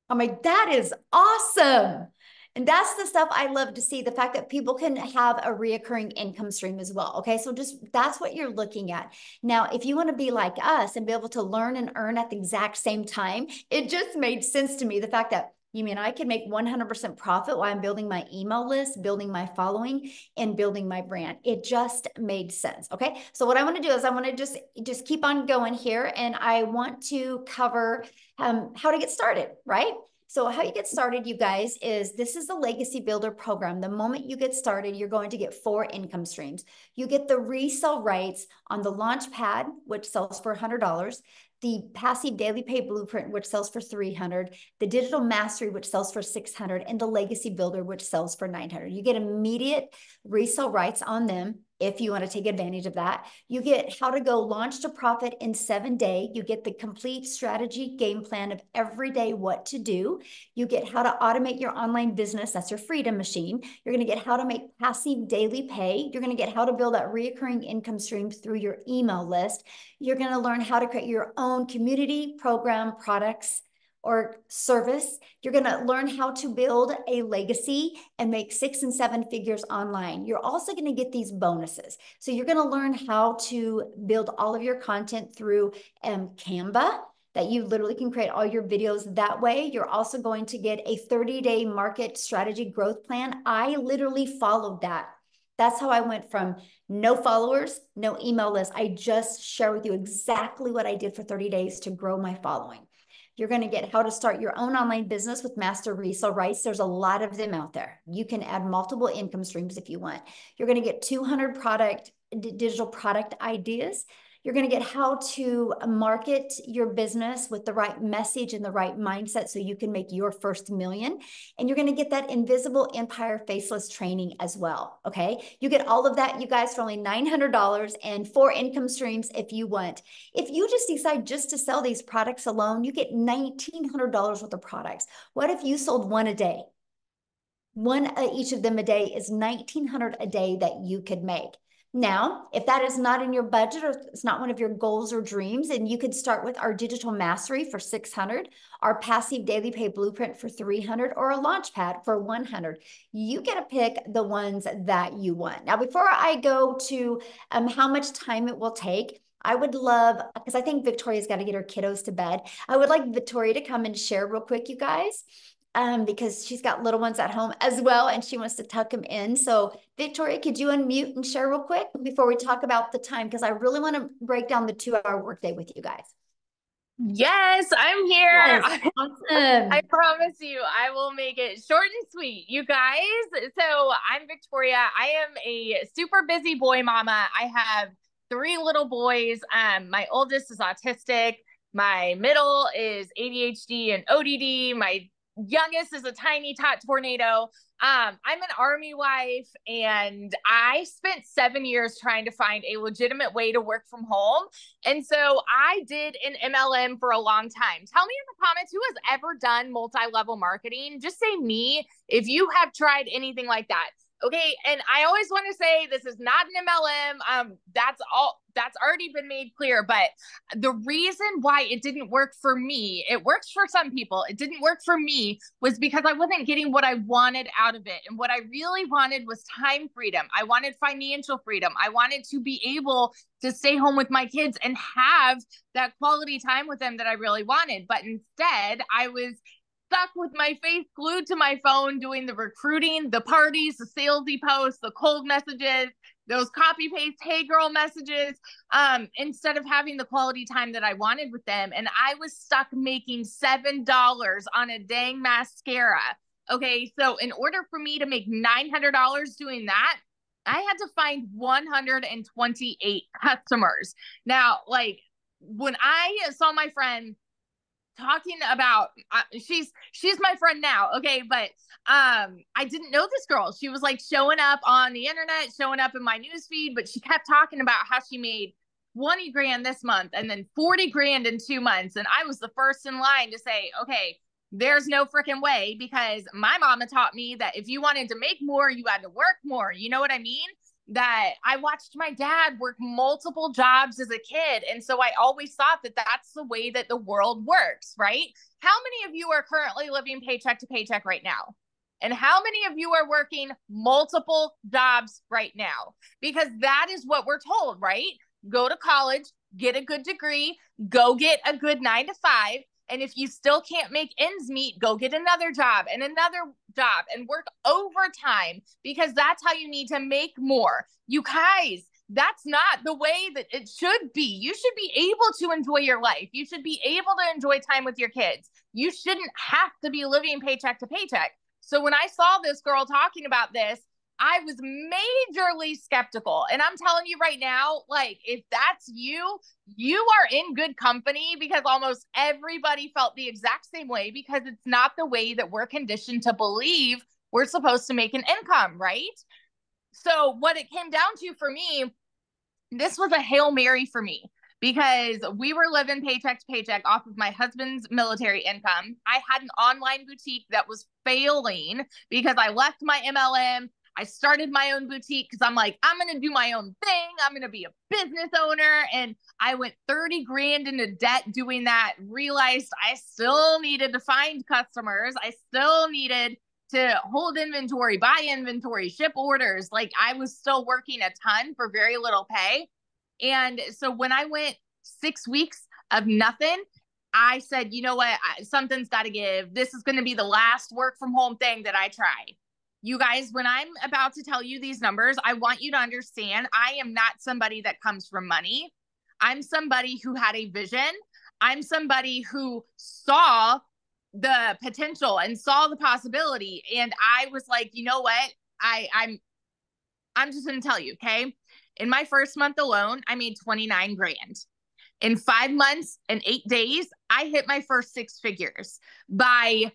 I'm like, that is awesome. And that's the stuff I love to see, the fact that people can have a reoccurring income stream as well. Okay. So just that's what you're looking at. Now, if you want to be like us and be able to learn and earn at the exact same time, it just made sense to me. The fact that you mean I can make 100% profit while I'm building my email list, building my following, and building my brand. It just made sense. Okay. So what I want to do is I want to just keep on going here, and I want to cover how to get started, right? So how you get started, you guys, is this is the Legacy Builder program. The moment you get started, you're going to get 4 income streams. You get the resale rights on the launch pad, which sells for $100, the passive daily pay blueprint, which sells for $300, the digital mastery, which sells for $600, and the Legacy Builder, which sells for $900. You get immediate resale rights on them if you want to take advantage of that. You get how to go launch to profit in 7 days. You get the complete strategy game plan of every day what to do. You get how to automate your online business. That's your freedom machine. You're going to get how to make passive daily pay. You're going to get how to build that reoccurring income stream through your email list. You're going to learn how to create your own community, program, products, or service. You're going to learn how to build a legacy and make 6 and 7 figures online. You're also going to get these bonuses. So you're going to learn how to build all of your content through Canva, that you literally can create all your videos that way. You're also going to get a 30-day market strategy growth plan. I literally followed that. That's how I went from no followers, no email list. I just share with you exactly what I did for 30 days to grow my following. You're going to get how to start your own online business with master resale rights. There's a lot of them out there. You can add multiple income streams if you want. You're going to get 200 digital product ideas. You're going to get how to market your business with the right message and the right mindset so you can make your first million. And you're going to get that invisible empire faceless training as well. Okay. You get all of that, you guys, for only $900 and 4 income streams if you want. If you just decide just to sell these products alone, you get $1,900 worth of products. What if you sold one a day? One each of them a day is $1,900 a day that you could make. Now, if that is not in your budget or it's not one of your goals or dreams, and you could start with our digital mastery for $600, our passive daily pay blueprint for $300, or a launch pad for $100. You get to pick the ones that you want. Now, before I go to how much time it will take, I would love, because I think Victoria's got to get her kiddos to bed. I would like Victoria to come and share real quick, you guys. Because she's got little ones at home as well, and she wants to tuck them in. So Victoria, could you unmute and share real quick before we talk about the time? Because I really want to break down the 2-hour workday with you guys. Yes, I'm here. Yes, awesome. I promise you, I will make it short and sweet, you guys. So I'm Victoria. I am a super busy boy mama. I have 3 little boys. My oldest is autistic. My middle is ADHD and ODD. My youngest is a tiny tot tornado. I'm an Army wife, and I spent 7 years trying to find a legitimate way to work from home. And so I did an MLM for a long time. Tell me in the comments who has ever done multi-level marketing. Just say me if you have tried anything like that. Okay. And I always want to say this is not an MLM. That's already been made clear. But the reason why it didn't work for me, it works for some people, it didn't work for me, was because I wasn't getting what I wanted out of it. And what I really wanted was time freedom. I wanted financial freedom. I wanted to be able to stay home with my kids and have that quality time with them that I really wanted. But instead, I was stuck with my face glued to my phone, doing the recruiting, the parties, the salesy posts, the cold messages, those copy paste, hey girl messages, instead of having the quality time that I wanted with them. And I was stuck making $7 on a dang mascara. Okay. So in order for me to make $900 doing that, I had to find 128 customers. Now, like when I saw my friend talking about she's my friend now, okay, but I didn't know this girl. She was like showing up on the internet, showing up in my newsfeed, but she kept talking about how she made 20 grand this month and then 40 grand in 2 months. And I was the first in line to say, okay, there's no freaking way, because my mama taught me that if you wanted to make more, you had to work more. You know what I mean? That I watched my dad work multiple jobs as a kid. And so I always thought that that's the way that the world works, right? How many of you are currently living paycheck to paycheck right now? And how many of you are working multiple jobs right now? Because that is what we're told, right? Go to college, get a good degree, go get a good 9 to 5. And if you still can't make ends meet, go get another job and work overtime, because that's how you need to make more. You guys, that's not the way that it should be. You should be able to enjoy your life. You should be able to enjoy time with your kids. You shouldn't have to be living paycheck to paycheck. So when I saw this girl talking about this, I was majorly skeptical. And I'm telling you right now, like, if that's you, you are in good company, because almost everybody felt the exact same way, because it's not the way that we're conditioned to believe we're supposed to make an income, right? So what it came down to for me, this was a Hail Mary for me, because we were living paycheck to paycheck off of my husband's military income. I had an online boutique that was failing because I left my MLM. I started my own boutique because I'm like, I'm going to do my own thing. I'm going to be a business owner. And I went 30 grand into debt doing that, realized I still needed to find customers. I still needed to hold inventory, buy inventory, ship orders. Like, I was still working a ton for very little pay. And so when I went 6 weeks of nothing, I said, you know what? Something's got to give. This is going to be the last work from home thing that I try. You guys, when I'm about to tell you these numbers, I want you to understand I am not somebody that comes from money. I'm somebody who had a vision. I'm somebody who saw the potential and saw the possibility. And I was like, you know what? I'm just going to tell you, okay? In my first month alone, I made 29 grand. In 5 months and 8 days, I hit my first 6 figures. By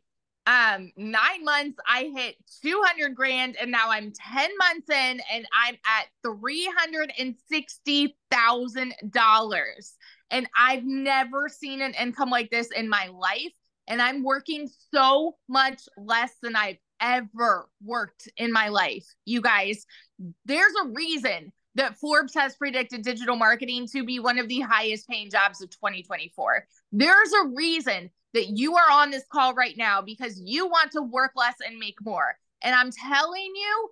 9 months, I hit 200 grand, and now I'm 10 months in and I'm at $360,000. And I've never seen an income like this in my life. And I'm working so much less than I've ever worked in my life. You guys, there's a reason that Forbes has predicted digital marketing to be one of the highest paying jobs of 2024. There's a reason that you are on this call right now, because you want to work less and make more. And I'm telling you,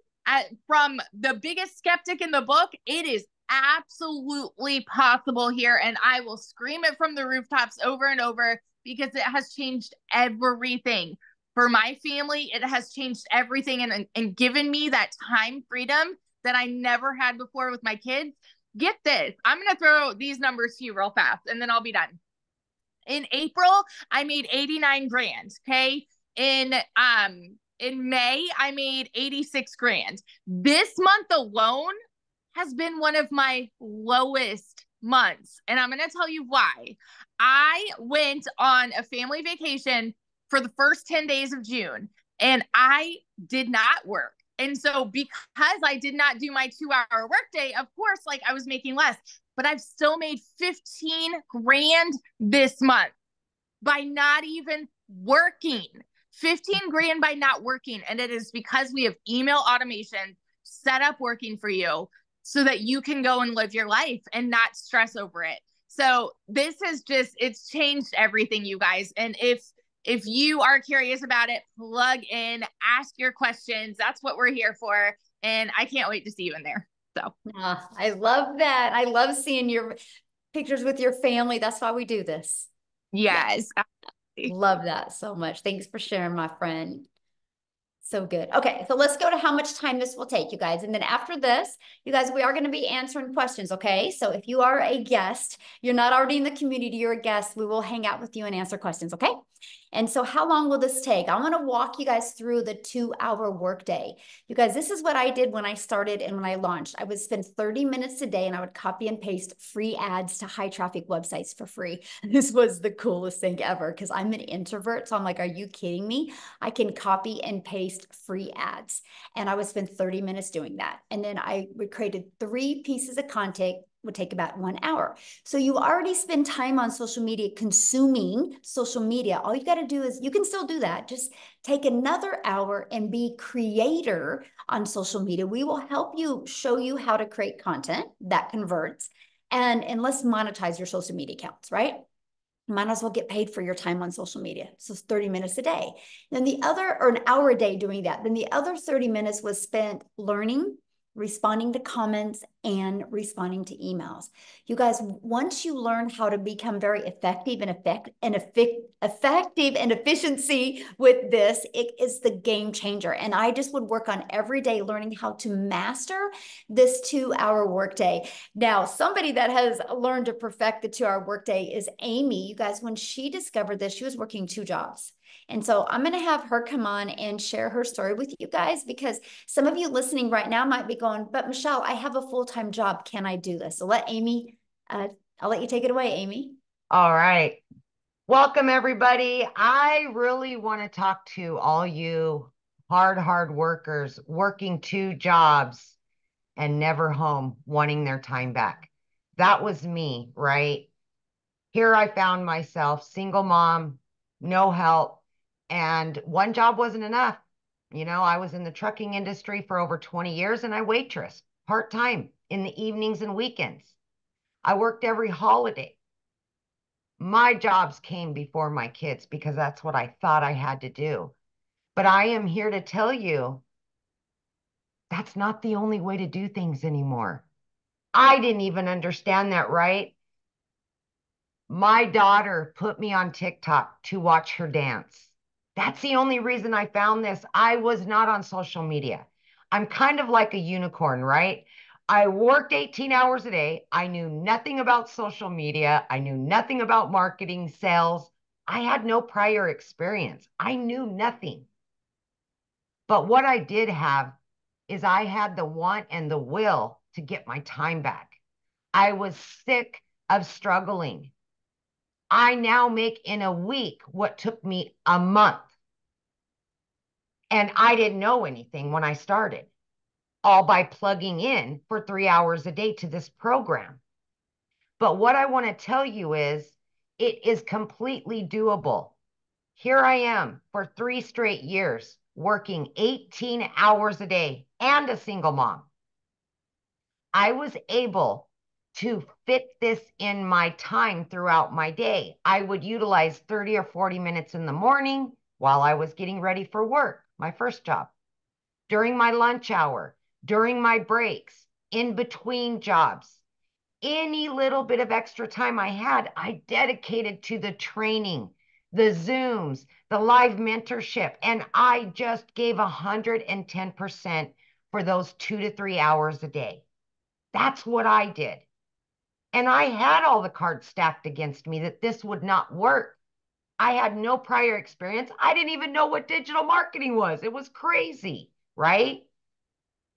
from the biggest skeptic in the book, it is absolutely possible here. And I will scream it from the rooftops over and over, because it has changed everything. For my family, it has changed everything and given me that time freedom that I never had before with my kids. Get this. I'm going to throw these numbers to you real fast, and then I'll be done. In April, I made 89 grand. Okay. In May, I made 86 grand. This month alone has been one of my lowest months. And I'm going to tell you why. I went on a family vacation for the first 10 days of June, and I did not work. And so because I did not do my 2-hour workday, of course, like, I was making less, but I've still made 15 grand this month by not even working. 15 grand by not working. And it is because we have email automation set up working for you so that you can go and live your life and not stress over it. So this is just, it's changed everything, you guys. And if you are curious about it, plug in, ask your questions. That's what we're here for. And I can't wait to see you in there. So I love that. I love seeing your pictures with your family. That's why we do this. yes. Love that so much. Thanks for sharing, my friend. So good. Okay, so let's go to how much time this will take, you guys. And then after this, you guys, we are going to be answering questions, okay? So if you are a guest, you're not already in the community, you're a guest, we will hang out with you and answer questions, okay? And so how long will this take? I want to walk you guys through the 2-hour workday. You guys, this is what I did when I started and when I launched. I would spend 30 minutes a day and I would copy and paste free ads to high traffic websites for free. This was the coolest thing ever because I'm an introvert. So I'm like, are you kidding me? I can copy and paste free ads. And I would spend 30 minutes doing that. And then I created 3 pieces of content, would take about 1 hour. So you already spend time on social media, consuming social media. All you got to do is, you can still do that. Just take another hour and be creator on social media. We will help you, show you how to create content that converts, and let's monetize your social media accounts, right? might as well get paid for your time on social media. So it's 30 minutes a day. Then the other, or an hour a day doing that. Then the other 30 minutes was spent learning, responding to comments, and responding to emails. You guys, once you learn how to become very effective and efficiency with this, it is the game changer. And I just would work on every day learning how to master this 2-hour workday. Now, somebody that has learned to perfect the 2-hour workday is Amy. You guys, when she discovered this, she was working 2 jobs. And so I'm going to have her come on and share her story with you guys, because some of you listening right now might be going, but Michelle, I have a full-time job. Can I do this? So let Amy, I'll let you take it away, Amy. All right. Welcome, everybody. I really want to talk to all you hard workers working 2 jobs and never home, wanting their time back. That was me, right? Here I found myself, single mom, no help, and 1 job wasn't enough. You know, I was in the trucking industry for over 20 years and I waitressed part-time in the evenings and weekends. I worked every holiday. My jobs came before my kids because that's what I thought I had to do. But I am here to tell you that's not the only way to do things anymore. I didn't even understand that, right? My daughter put me on TikTok to watch her dance. That's the only reason I found this. I was not on social media. I'm kind of like a unicorn, right? I worked 18 hours a day. I knew nothing about social media. I knew nothing about marketing, sales. I had no prior experience. I knew nothing. But what I did have is I had the want and the will to get my time back. I was sick of struggling. I now make in a week what took me a month. And I didn't know anything when I started, all by plugging in for 3 hours a day to this program. But what I want to tell you is it is completely doable. Here I am for 3 straight years, working 18 hours a day and a single mom. I was able to fit this in my time throughout my day. I would utilize 30 or 40 minutes in the morning while I was getting ready for work, my first job, during my lunch hour, during my breaks, in between jobs. Any little bit of extra time I had, I dedicated to the training, the Zooms, the live mentorship, and I just gave 110% for those 2 to 3 hours a day. That's what I did. And I had all the cards stacked against me that this would not work. I had no prior experience. I didn't even know what digital marketing was. It was crazy, right?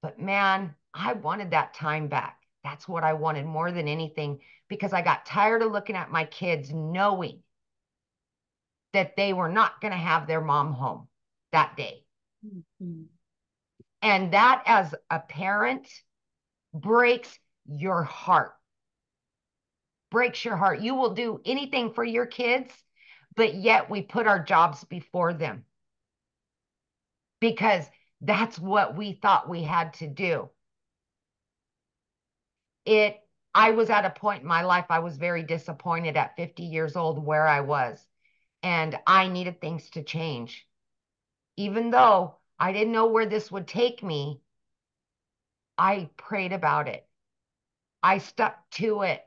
But man, I wanted that time back. That's what I wanted more than anything, because I got tired of looking at my kids knowing that they were not going to have their mom home that day. Mm-hmm. And that, as a parent, breaks your heart. Breaks your heart. You will do anything for your kids, but yet we put our jobs before them because that's what we thought we had to do. I was at a point in my life, I was very disappointed at 50 years old where I was, and I needed things to change. Even though I didn't know where this would take me, I prayed about it. I stuck to it.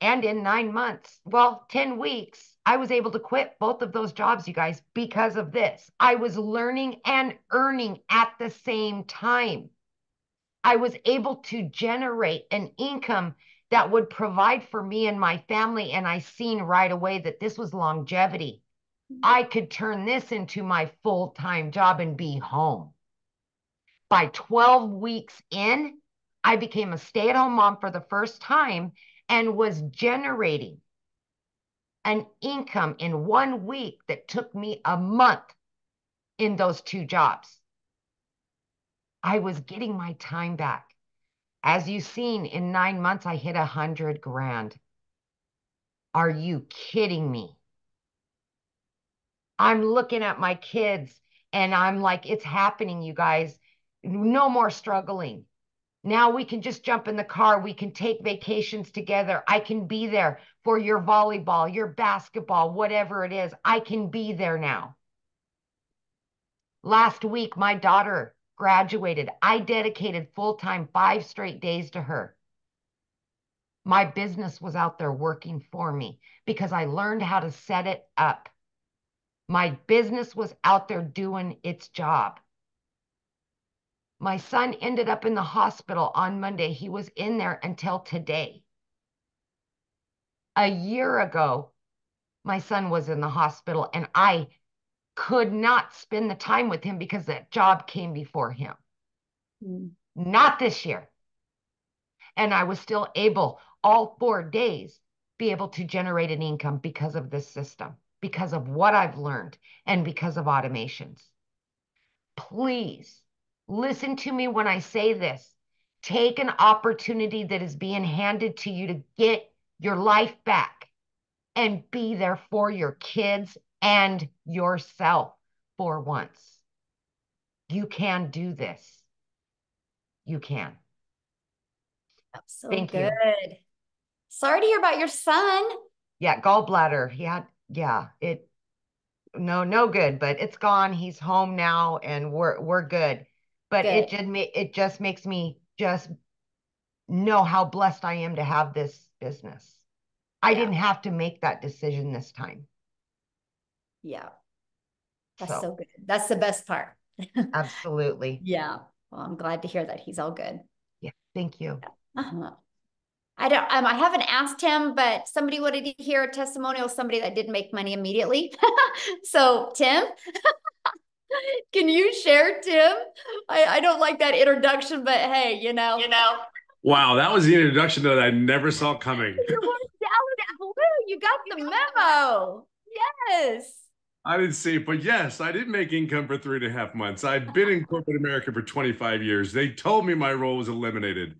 And in 9 months, well, 10 weeks, I was able to quit both of those jobs, you guys, because of this. I was learning and earning at the same time. I was able to generate an income that would provide for me and my family. And I seen right away that this was longevity. I could turn this into my full-time job and be home. By 12 weeks in, I became a stay-at-home mom for the first time and was generating an income in 1 week that took me a month in those 2 jobs. I was getting my time back. As you've seen, in 9 months, I hit 100 grand. Are you kidding me? I'm looking at my kids and I'm like, it's happening, you guys. No more struggling. Now we can just jump in the car. We can take vacations together. I can be there for your volleyball, your basketball, whatever it is. I can be there now. Last week, my daughter graduated. I dedicated full-time 5 straight days to her. My business was out there working for me because I learned how to set it up. My business was out there doing its job. My son ended up in the hospital on Monday. He was in there until today. A year ago, my son was in the hospital and I could not spend the time with him because that job came before him. Not this year. And I was still able, all 4 days, be able to generate an income because of this system, because of what I've learned, and because of automations. Please listen to me when I say this. Take an opportunity that is being handed to you to get your life back and be there for your kids and yourself for once. You can do this. You can. That's so Thank good. you. Sorry to hear about your son. Yeah, gallbladder. No good, but it's gone. He's home now and we're good. But Good. it just makes me just know how blessed I am to have this business. I didn't have to make that decision this time. Yeah. That's so good. That's the best part. Absolutely. Yeah. Well, I'm glad to hear that he's all good. Yeah. Thank you. Uh-huh. I haven't asked him, but somebody wanted to hear a testimonial, somebody that didn't make money immediately. So Tim, can you share, Tim? I don't like that introduction, but hey, you know. Wow, that was the introduction that I never saw coming. You were down blue. You got the memo. Yes. I didn't see it, but yes, I did make income for 3.5 months. I've been in corporate America for 25 years. They told me my role was eliminated.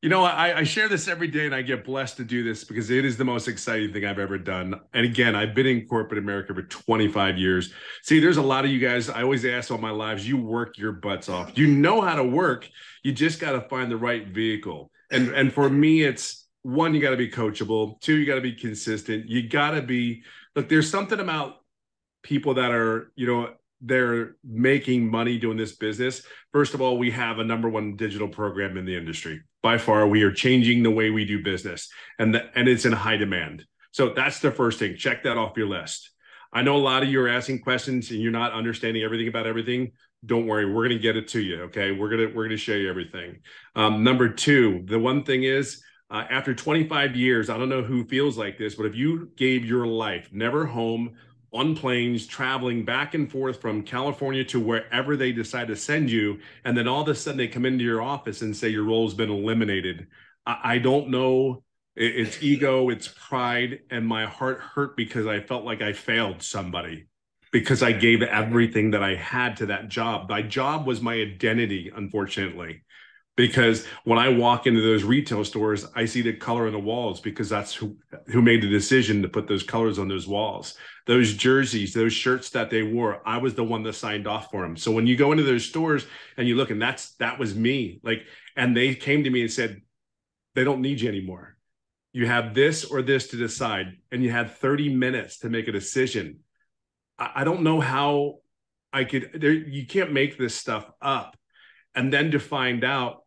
You know, I share this every day and I get blessed to do this because it is the most exciting thing I've ever done. And again, I've been in corporate America for 25 years. See, there's a lot of you guys, I always ask all my lives, you work your butts off. You know how to work. You just got to find the right vehicle. And for me, it's one, you got to be coachable. Two, you got to be consistent. You got to be, look, there's something about people that are, they're making money doing this business. First of all, we have a #1 digital program in the industry. By far, we are changing the way we do business, and it's in high demand. So that's the first thing. Check that off your list. I know a lot of you are asking questions and you're not understanding everything about everything. Don't worry, we're going to get it to you. Okay, we're gonna show you everything. #2, the one thing is, after 25 years, I don't know who feels like this, but if you gave your life never home, on planes, traveling back and forth from California to wherever they decide to send you, and then all of a sudden they come into your office and say your role's been eliminated. I don't know. It's ego, it's pride, and my heart hurt because I felt like I failed somebody because I gave everything that I had to that job. My job was my identity, unfortunately. Because when I walk into those retail stores, I see the color on the walls because that's who made the decision to put those colors on those walls. Those jerseys, those shirts that they wore, I was the one that signed off for them. So when you go into those stores and you look, and that was me. And they came to me and said, they don't need you anymore. You have this or this to decide. And you had 30 minutes to make a decision. I don't know how you can't make this stuff up. And then to find out,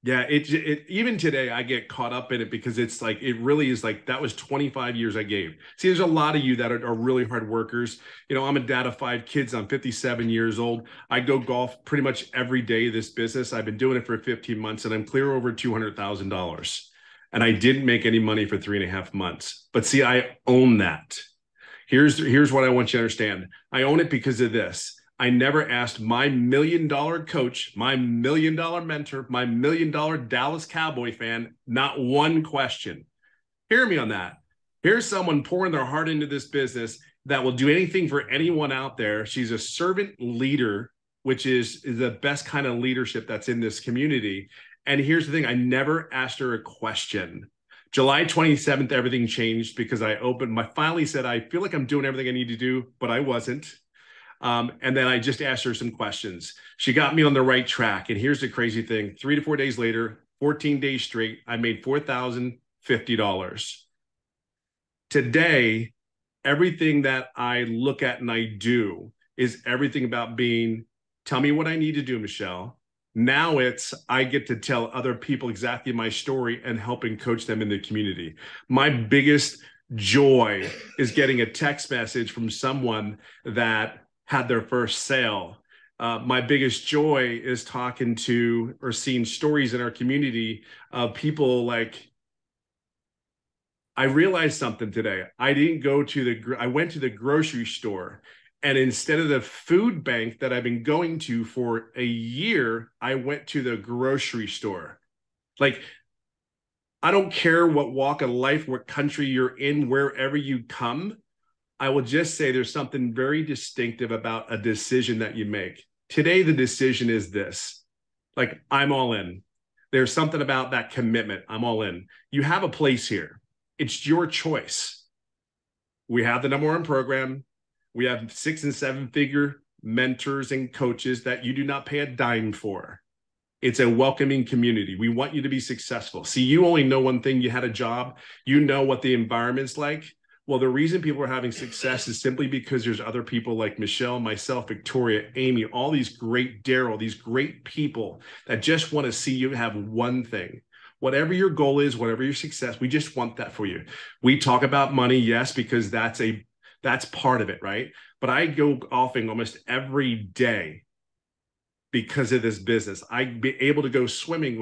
yeah, it even today I get caught up in it because it's like, it really is like, that was 25 years I gave. See, there's a lot of you that are really hard workers. I'm a dad of 5 kids. I'm 57 years old. I go golf pretty much every day of this business. I've been doing it for 15 months and I'm clear over $200,000. And I didn't make any money for 3.5 months. But see, I own that. Here's what I want you to understand. I own it because of this. I never asked my $1 million coach, my $1 million mentor, my $1 million Dallas Cowboy fan, not one question. Hear me on that. Here's someone pouring their heart into this business that will do anything for anyone out there. She's a servant leader, which is the best kind of leadership that's in this community. And here's the thing. I never asked her a question. July 27th, everything changed because I finally said, I feel like I'm doing everything I need to do, but I wasn't. And then I just asked her some questions. She got me on the right track. And here's the crazy thing: 3 to 4 days later, 14 days straight, I made $4,050. Today, everything that I look at and I do is everything about being, tell me what I need to do, Michelle. Now it's, I get to tell other people exactly my story and helping coach them in the community. My biggest joy is getting a text message from someone that had their first sale. My biggest joy is talking to or seeing stories in our community of people like, I realized something today. I went to the grocery store, and instead of the food bank that I've been going to for a year, I went to the grocery store. Like, I don't care what walk of life, what country you're in, wherever you come. I will just say there's something very distinctive about a decision that you make. Today, the decision is this: like, I'm all in. There's something about that commitment. I'm all in. You have a place here. It's your choice. We have the #1 program. We have 6 and 7 figure mentors and coaches that you do not pay a dime for. It's a welcoming community. We want you to be successful. See, you only know one thing. You had a job. You know what the environment's like. Well, the reason people are having success is simply because there's other people like Michelle, myself, Victoria, Amy, all these great Daryl, these great people that just want to see you have one thing. Whatever your goal is, whatever your success, we just want that for you. We talk about money, yes, because that's part of it, right? But I go golfing almost every day because of this business. I'd be able to go swimming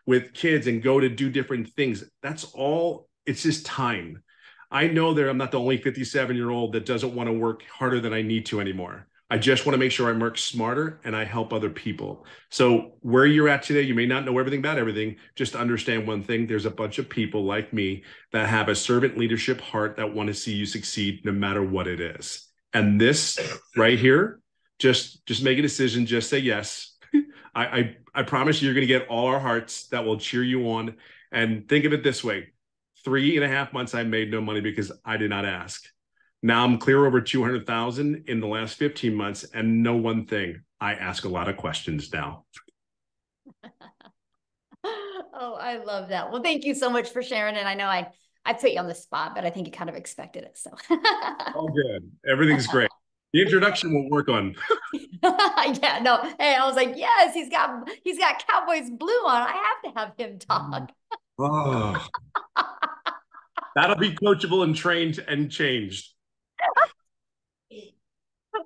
with kids and go to do different things. That's all. It's just time. I know that I'm not the only 57-year-old that doesn't want to work harder than I need to anymore. I just want to make sure I work smarter and I help other people. So where you're at today, you may not know everything about everything. Just understand one thing: there's a bunch of people like me that have a servant leadership heart that want to see you succeed no matter what it is. And this right here, just make a decision. Just say yes. I promise you're going to get all our hearts that will cheer you on. And think of it this way: 3.5 months, I made no money because I did not ask. Now I'm clear over 200,000 in the last 15 months, and know one thing: I ask a lot of questions now. Oh, I love that. Well, thank you so much for sharing. And I know I put you on the spot, but I think you kind of expected it. So All good. Everything's great. The introduction will work on. yeah, no. Hey, I was like, yes, he's got Cowboys blue on. I have to have him talk. Oh, that'll be coachable and trained and changed.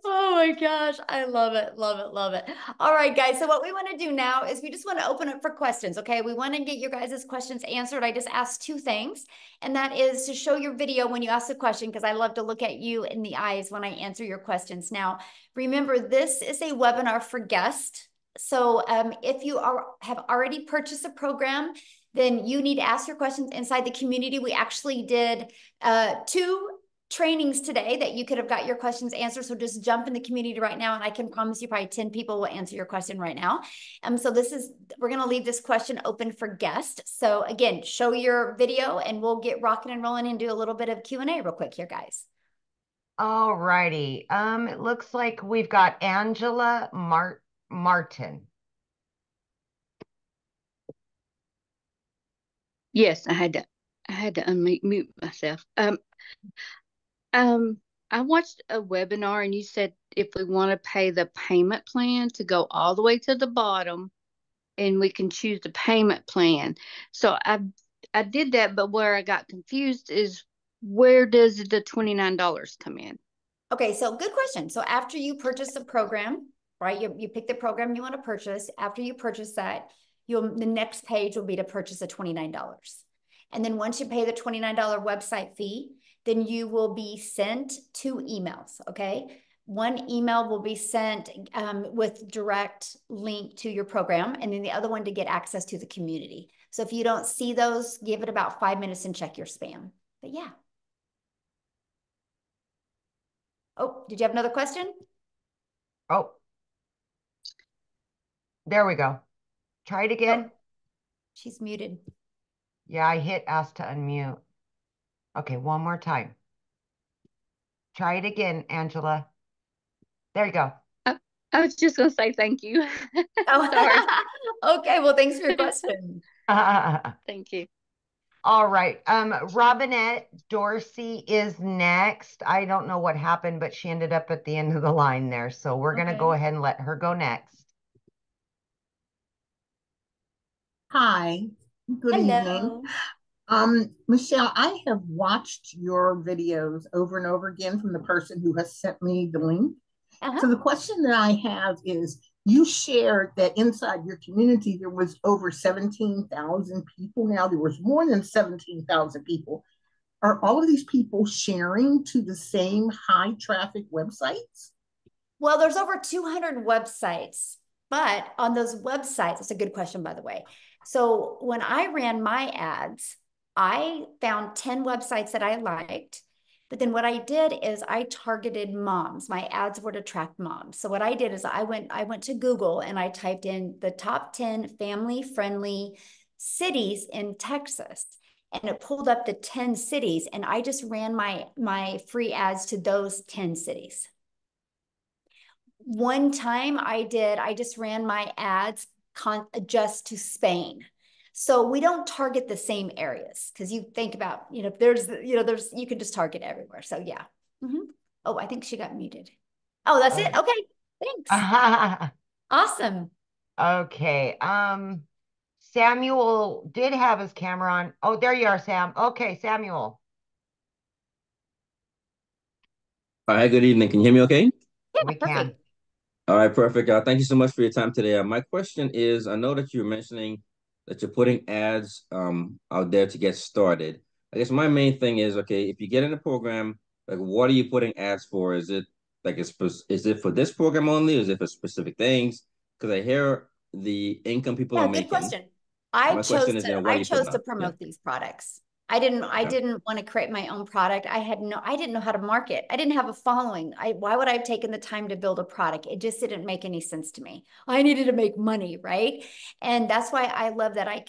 Oh my gosh, I love it, love it, love it. All right, guys. So what we want to do now is we just want to open up for questions. Okay, we want to get your guys' questions answered. I just asked 2 things, and that is to show your video when you ask the question, because I love to look at you in the eyes when I answer your questions. Now, remember, this is a webinar for guests. So if you have already purchased a program, then you need to ask your questions inside the community. We actually did 2 trainings today that you could have got your questions answered. So just jump in the community right now, and I can promise you probably 10 people will answer your question right now. So we're going to leave this question open for guests. So again, show your video and we'll get rocking and rolling and do a little bit of Q&A real quick here, guys. All righty. It looks like we've got Angela Martin. Yes, I had to unmute myself. I watched a webinar and you said if we want to pay the payment plan to go all the way to the bottom, and we can choose the payment plan. So I did that, but where I got confused is, where does the $29 come in? Okay, so good question. So after you purchase a program, right? You pick the program you want to purchase. After you purchase that, the next page will be to purchase a $29. And then once you pay the $29 website fee, then you will be sent 2 emails, okay? One email will be sent with direct link to your program, and then the other one to get access to the community. So if you don't see those, give it about 5 minutes and check your spam. But yeah. Oh, did you have another question? Oh, there we go. Try it again. Oh, she's muted. Yeah, I hit ask to unmute. Okay, one more time. Try it again, Angela. There you go. I was just going to say thank you. Oh, Sorry. okay. Well, thanks for your question. Thank you. All right. Robinette Dorsey is next. I don't know what happened, but she ended up at the end of the line there. So we're going to go ahead and let her go next. Hi, good Hello. evening. Michelle, I have watched your videos over and over again from the person who has sent me the link. Uh-huh. So the question that I have is, you shared that inside your community, there was over 17,000 people. Now there was more than 17,000 people. Are all of these people sharing to the same high traffic websites? Well, there's over 200 websites, but on those websites, it's a good question, by the way. So when I ran my ads, I found 10 websites that I liked. But then what I did is I targeted moms. My ads were to attract moms. So what I did is I went to Google and I typed in the top 10 family-friendly cities in Texas. And it pulled up the 10 cities, and I just ran my free ads to those 10 cities. One time I just ran my ads just to Spain. So we don't target the same areas because you think about, you can just target everywhere. So yeah. Oh, I think she got muted. Oh, that's it. Okay. Thanks. Awesome. Okay. Samuel did have his camera on. Oh, there you are, Sam. Okay, Samuel. Hi, good evening. Can you hear me okay? Yeah, We perfect. can. All right, perfect. Thank you so much for your time today. My question is, I know that you're mentioning that you're putting ads out there to get started. I guess my main thing is, okay, if you get in a program, like what are you putting ads for? Is it like is it for this program only? Is it for specific things? Because I hear the income people Yeah, are good making. question. My question is, what are I you chose putting to out? Yeah. promote these products. I didn't want to create my own product. I didn't know how to market. I didn't have a following. Why would I have taken the time to build a product? It just didn't make any sense to me. I needed to make money, right? And that's why I love that I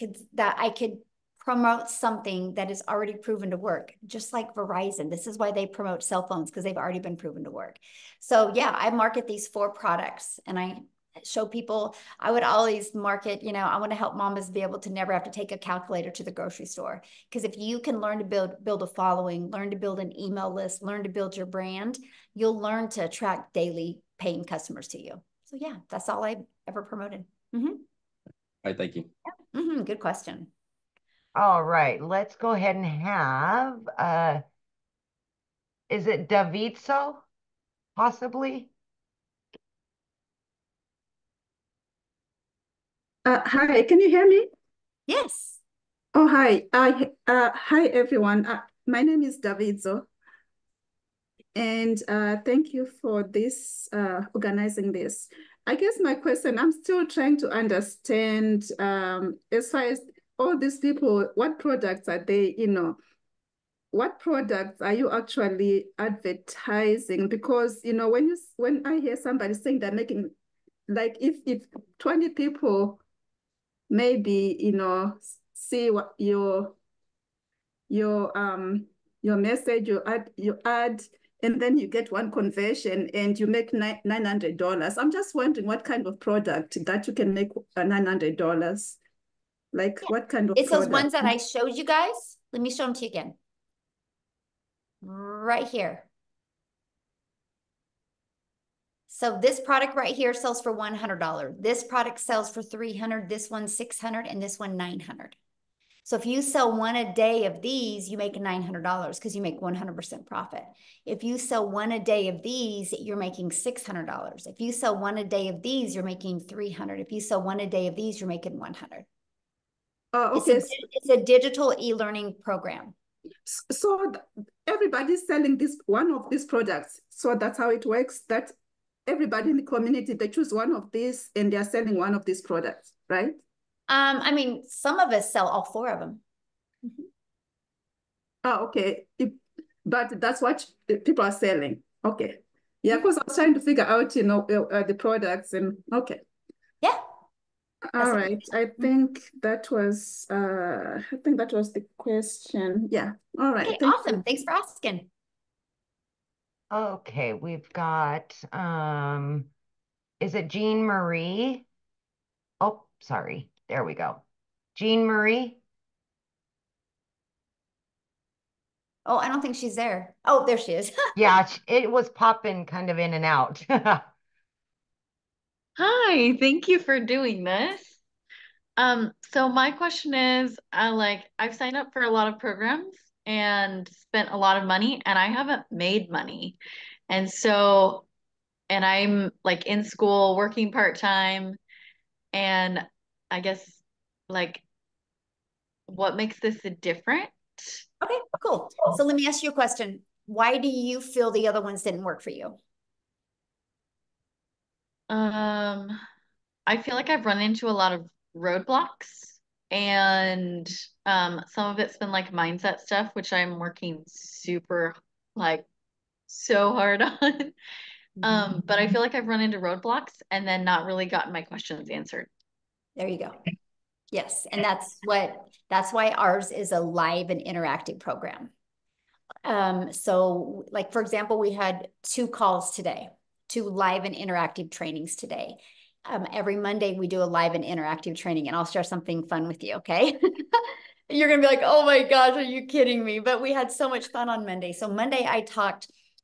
could promote something that is already proven to work, just like Verizon. This is why they promote cell phones, because they've already been proven to work. So yeah, I market these 4 products and I show people. I would always market, I want to help mamas be able to never have to take a calculator to the grocery store. Because if you can learn to build a following, learn to build an email list, learn to build your brand, you'll learn to attract daily paying customers to you. So yeah, that's all I ever promoted. All right, thank you. Yeah. Good question. All right, let's go ahead and have, is it Davidso, possibly? Hi, can you hear me? Yes. Oh, hi. Hi, everyone. My name is Davidzo, and thank you for this, organizing this. I guess my question, I'm still trying to understand, as far as all these people, what products are they, what products are you actually advertising? Because, when I hear somebody saying they're making, like if 20 people maybe see what your message, you add and then you get one conversion and you make $900. I'm just wondering what kind of product that you can make $900, like what kind of It's those product? ones that I showed you guys. Let me show them to you again. Right here. So this product right here sells for $100. This product sells for $300. This one $600, and this one $900. So if you sell one a day of these, you make $900 because you make 100% profit. If you sell one a day of these, you're making $600. If you sell one a day of these, you're making $300. If you sell one a day of these, you're making $100. Okay. It's a digital e-learning program. So everybody's selling one of these products. So that's how it works, that everybody in the community, they choose one of these and they're selling one of these products, right? I mean, some of us sell all 4 of them. Oh, okay. But that's what people are selling. Okay. Yeah, because I was trying to figure out, the products and okay. Yeah. All right. I think that was the question. Yeah. All right. Okay, Thank awesome. you. Thanks for asking. Okay, we've got is it Jean Marie? Oh, sorry. There we go. Jean Marie. Oh, I don't think she's there. Oh, there she is. Yeah, it was popping kind of in and out. Hi, thank you for doing this. So my question is, I've signed up for a lot of programs and spent a lot of money and I haven't made money. And so, and I'm like in school working part-time and I guess like what makes this a different? Okay, cool. So let me ask you a question. Why do you feel the other ones didn't work for you? Um, I feel like I've run into a lot of roadblocks and some of it's been like mindset stuff, which I'm working super like so hard on. But I feel like I've run into roadblocks and then not really gotten my questions answered. There you go. Yes, and that's why ours is a live and interactive program. So like for example, we had 2 calls today, 2 live and interactive trainings today. Every Monday we do a live and interactive training, and I'll share something fun with you, okay? You're gonna be like, oh my gosh, are you kidding me? But we had so much fun on Monday. So Monday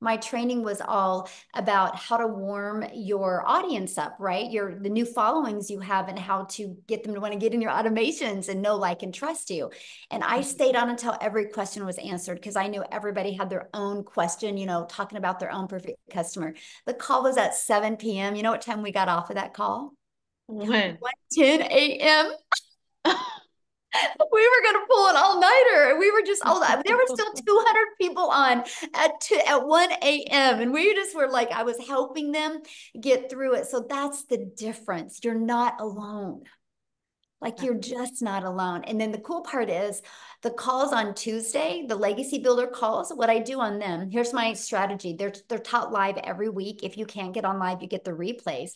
my training was all about how to warm your audience up, right? The new followings you have and how to get them to want to get in your automations and know, like, and trust you. And I stayed on until every question was answered because I knew everybody had their own question, talking about their own perfect customer. The call was at 7 p.m. You know what time we got off of that call? When? 1:10 a.m. We were going to pull an all-nighter. We were just there were still 200 people on at 1 a.m. And we just were like, I was helping them get through it. So that's the difference. You're not alone. Like, you're just not alone. And then the cool part is the calls on Tuesday, the Legacy Builder calls, what I do on them, here's my strategy. They're taught live every week. If you can't get on live, you get the replays.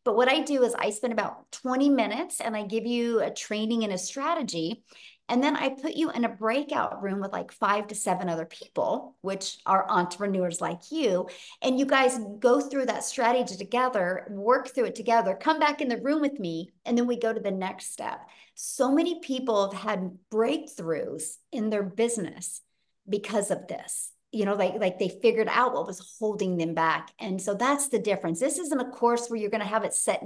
But what I do is I spend about 20 minutes and I give you a training and a strategy. And then I put you in a breakout room with like 5 to 7 other people, which are entrepreneurs like you. And you guys go through that strategy together, work through it together, come back in the room with me, and then we go to the next step. So many people have had breakthroughs in their business because of this. Like they figured out what was holding them back. And so that's the difference. This isn't a course where you're going to have it set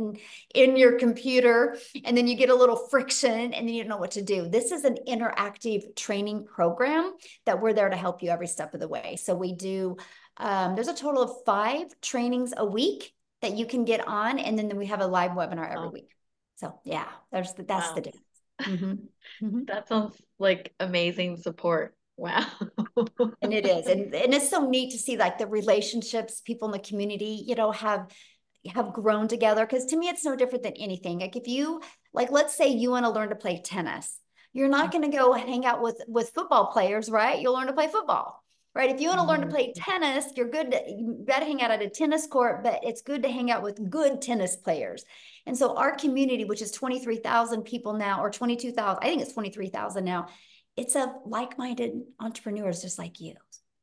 in your computer and then you get a little friction and then you don't know what to do. This is an interactive training program that we're there to help you every step of the way. So we do, there's a total of 5 trainings a week that you can get on. And then we have a live webinar every week. So yeah, that's the difference. Mm-hmm. Mm-hmm. That sounds like amazing support. Wow. And it is. And it's so neat to see like the relationships people in the community, have grown together. Because to me, it's no different than anything. Like if you, like, let's say you want to learn to play tennis, you're not going to go hang out with football players, right? You'll learn to play football, right? If you want to learn to play tennis, you got to hang out at a tennis court, but it's good to hang out with good tennis players. And so our community, which is 23,000 people now, or 22,000, I think it's 23,000 now, it's of like-minded entrepreneurs just like you.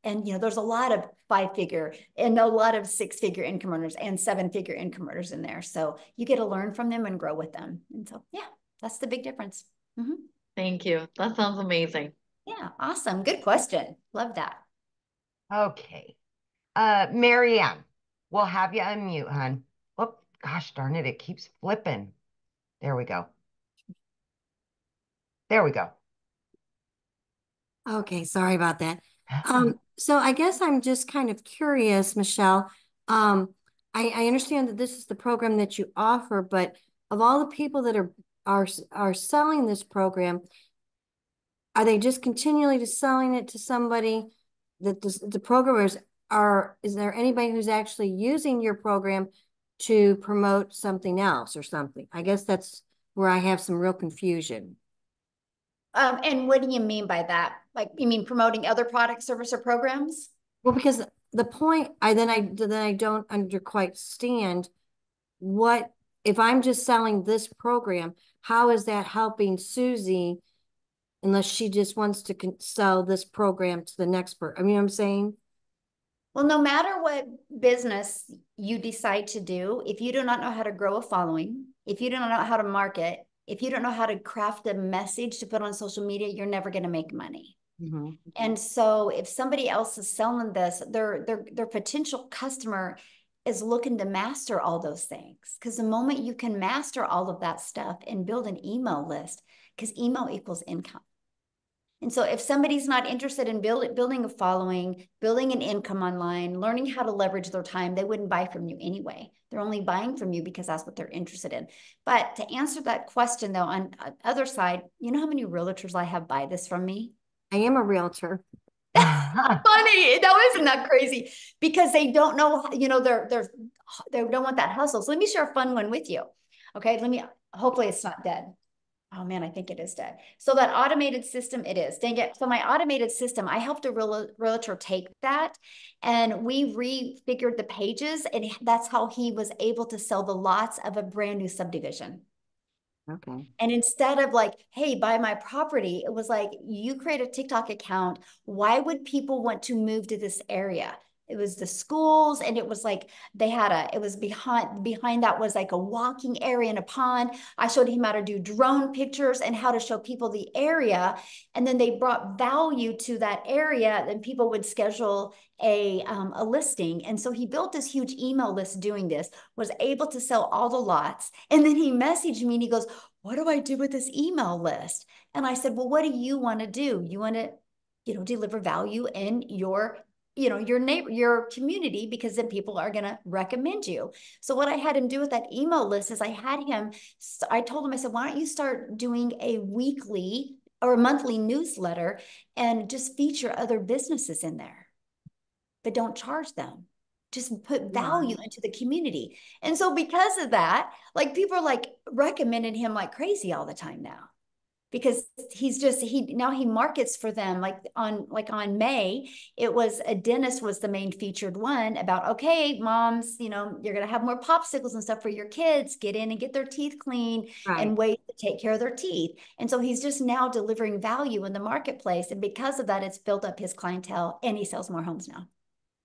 And there's a lot of 5-figure and a lot of 6-figure income earners and 7-figure income earners in there. So you get to learn from them and grow with them. And so, yeah, that's the big difference. Mm-hmm. Thank you. That sounds amazing. Yeah, awesome. Good question. Love that. Okay. Marianne, we'll have you unmute, hon. Oh, gosh darn it. It keeps flipping. There we go. There we go. Okay, sorry about that. So I guess I'm just kind of curious, Michelle. I understand that this is the program that you offer, but of all the people that are selling this program, are they just continually just selling it to somebody that the programmers is there anybody who's actually using your program to promote something else or something? I guess that's where I have some real confusion. And what do you mean by that? Like, you mean promoting other products, service, or programs? Well, because the point I don't quite stand what if I'm just selling this program, how is that helping Susie unless she just wants to sell this program to the next person? I mean, what I'm saying? Well, no matter what business you decide to do, if you do not know how to grow a following, if you don't know how to market, if you don't know how to craft a message to put on social media, you're never going to make money. Mm-hmm. And so if somebody else is selling this, their potential customer is looking to master all those things. Because the moment you can master all of that stuff and build an email list, because email equals income. And so if somebody's not interested in building a following, building an income online, learning how to leverage their time, they wouldn't buy from you anyway. They're only buying from you because that's what they're interested in. But to answer that question though, on the other side, you know how many realtors I have buy this from me? I am a realtor. Funny. No, isn't that crazy? Because they don't know, they don't want that hustle. So let me share a fun one with you. Okay. Hopefully it's not dead. Oh man, I think it is dead. So that automated system, it is. Dang it. So my automated system, I helped a realtor take that and we refigured the pages, and that's how he was able to sell the lots of a brand new subdivision. Okay. And instead of like, hey, buy my property, it was like, you create a TikTok account. Why would people want to move to this area? It was the schools, and it was like it was behind that was like a walking area and a pond. I showed him how to do drone pictures and how to show people the area. And then they brought value to that area, and people would schedule a listing. And so he built this huge email list doing this, was able to sell all the lots. And then he messaged me and he goes, what do I do with this email list? And I said, well, what do you want to do? You want to, deliver value in your your neighbor, your community, because then people are going to recommend you. So what I had him do with that email list is I told him, I said, why don't you start doing a weekly or a monthly newsletter and just feature other businesses in there, but don't charge them. Just put value into the community. And so because of that, like people are like recommending him like crazy all the time now, because now he markets for them. Like on May, it was a dentist was the main featured one about, okay, moms, you're going to have more popsicles and stuff for your kids, get in and get their teeth cleaned and ways to take care of their teeth. And so he's just now delivering value in the marketplace. And because of that, it's built up his clientele and he sells more homes now.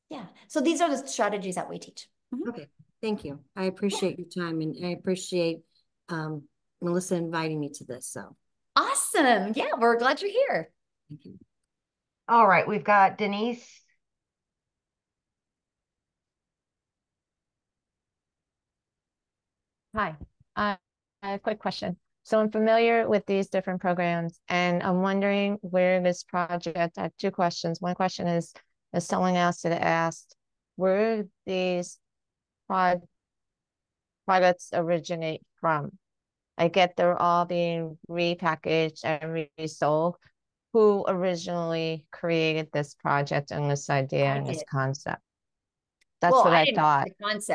Yeah. So these are the strategies that we teach. Mm-hmm. Okay. Thank you. I appreciate your time, and I appreciate Melissa inviting me to this. So awesome. Yeah, we're glad you're here. Thank you. All right, we've got Denise. Hi. A quick question. So I'm familiar with these different programs, and I'm wondering where this project, I have two questions. One question is, as someone else had asked, where these products originate from? I get they're all being repackaged and resold. Who originally created this project and this idea and this concept? That's what I thought.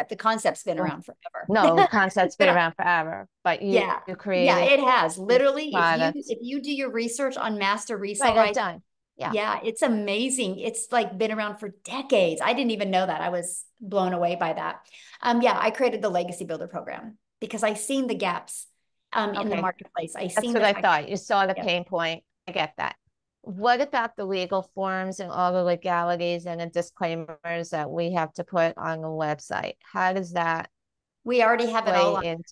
The concept's been around forever. No, the concept's been around forever, but you created. Yeah, it has. Literally, if you do your research on master resale, right, done. Yeah, it's amazing. It's like been around for decades. I didn't even know that. I was blown away by that. I created the Legacy Builder program because I seen the gaps in the marketplace. That's what I thought. You saw the pain point. I get that. What about the legal forms and all the legalities and the disclaimers that we have to put on the website? How does that? We already have it all on.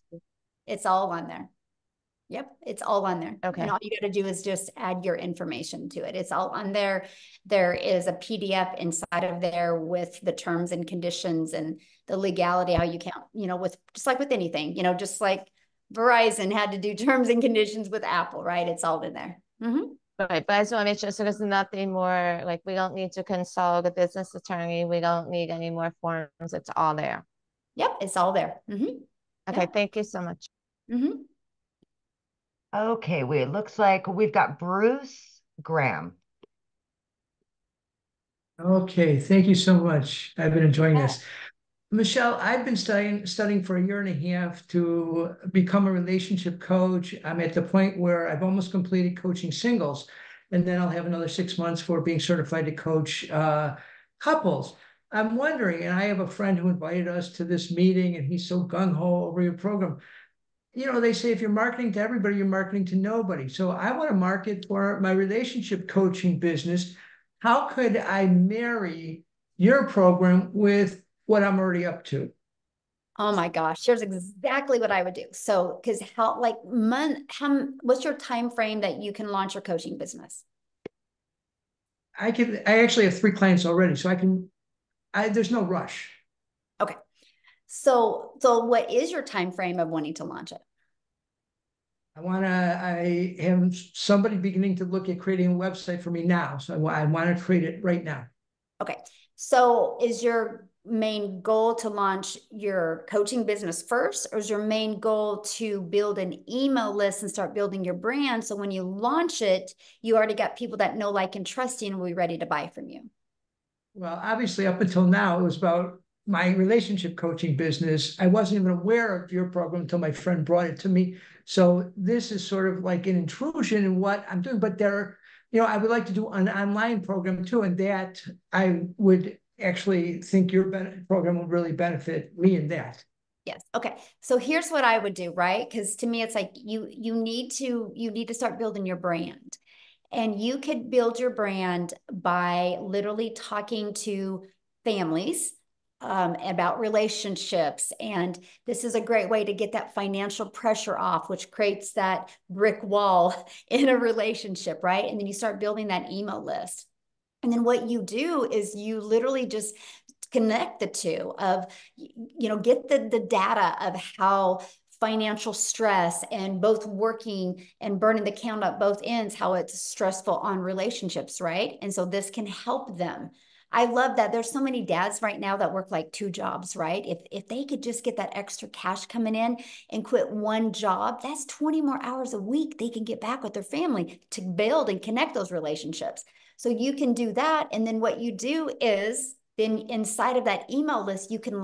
It's all on there. Yep, it's all on there. Okay. And all you got to do is just add your information to it. It's all on there. There is a PDF inside of there with the terms and conditions and the legality, how you can't, with just like with anything, just like Verizon had to do terms and conditions with Apple, right? It's all in there. Mm-hmm. Right, but I just want to make sure so there's nothing more, like we don't need to consult a business attorney. We don't need any more forms. It's all there. Yep, it's all there. Mm-hmm. Okay, thank you so much. Mm-hmm. Okay, it looks like we've got Bruce Graham. Okay, thank you so much. I've been enjoying this. Michelle, I've been studying for a year and a half to become a relationship coach. I'm at the point where I've almost completed coaching singles, and then I'll have another 6 months for being certified to coach couples. I'm wondering, and I have a friend who invited us to this meeting, and he's so gung-ho over your program. They say if you're marketing to everybody, you're marketing to nobody. So I want to market for my relationship coaching business. How could I marry your program with what I'm already up to? Oh my gosh, here's exactly what I would do. So, because what's your time frame that you can launch your coaching business? I actually have 3 clients already, so there's no rush. Okay. So what is your time frame of wanting to launch it? I have somebody beginning to look at creating a website for me now. So I want to create it right now. Okay. So is your main goal to launch your coaching business first, or is your main goal to build an email list and start building your brand? So when you launch it, you already got people that know, like, and trust you and will be ready to buy from you. Well, obviously, up until now, it was about my relationship coaching business. I wasn't even aware of your program until my friend brought it to me. So this is sort of like an intrusion in what I'm doing. But I would like to do an online program too, and that I would actually think your program would really benefit me in that. Yes. Okay. So here's what I would do, right? Because to me, it's like you need to start building your brand. And you could build your brand by literally talking to families about relationships. And this is a great way to get that financial pressure off, which creates that brick wall in a relationship, right? And then you start building that email list. And then what you do is you literally just connect the two of, get the data of how financial stress and both working and burning the count at both ends, how it's stressful on relationships, right? And so this can help them. I love that there's so many dads right now that work like 2 jobs, right? If they could just get that extra cash coming in and quit one job, that's 20 more hours a week they can get back with their family to build and connect those relationships. So you can do that. And then what you do is then inside of that email list, you can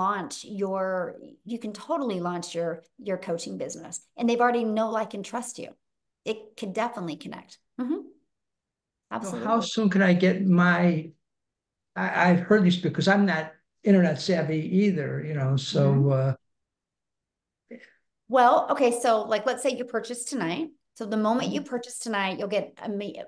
totally launch your coaching business. And they've already know, like, and trust you. It can definitely connect. Absolutely. So how soon can I get I've heard these because I'm not internet savvy either, so Well, okay, so like let's say you purchase tonight. So the moment you purchase tonight, you'll get,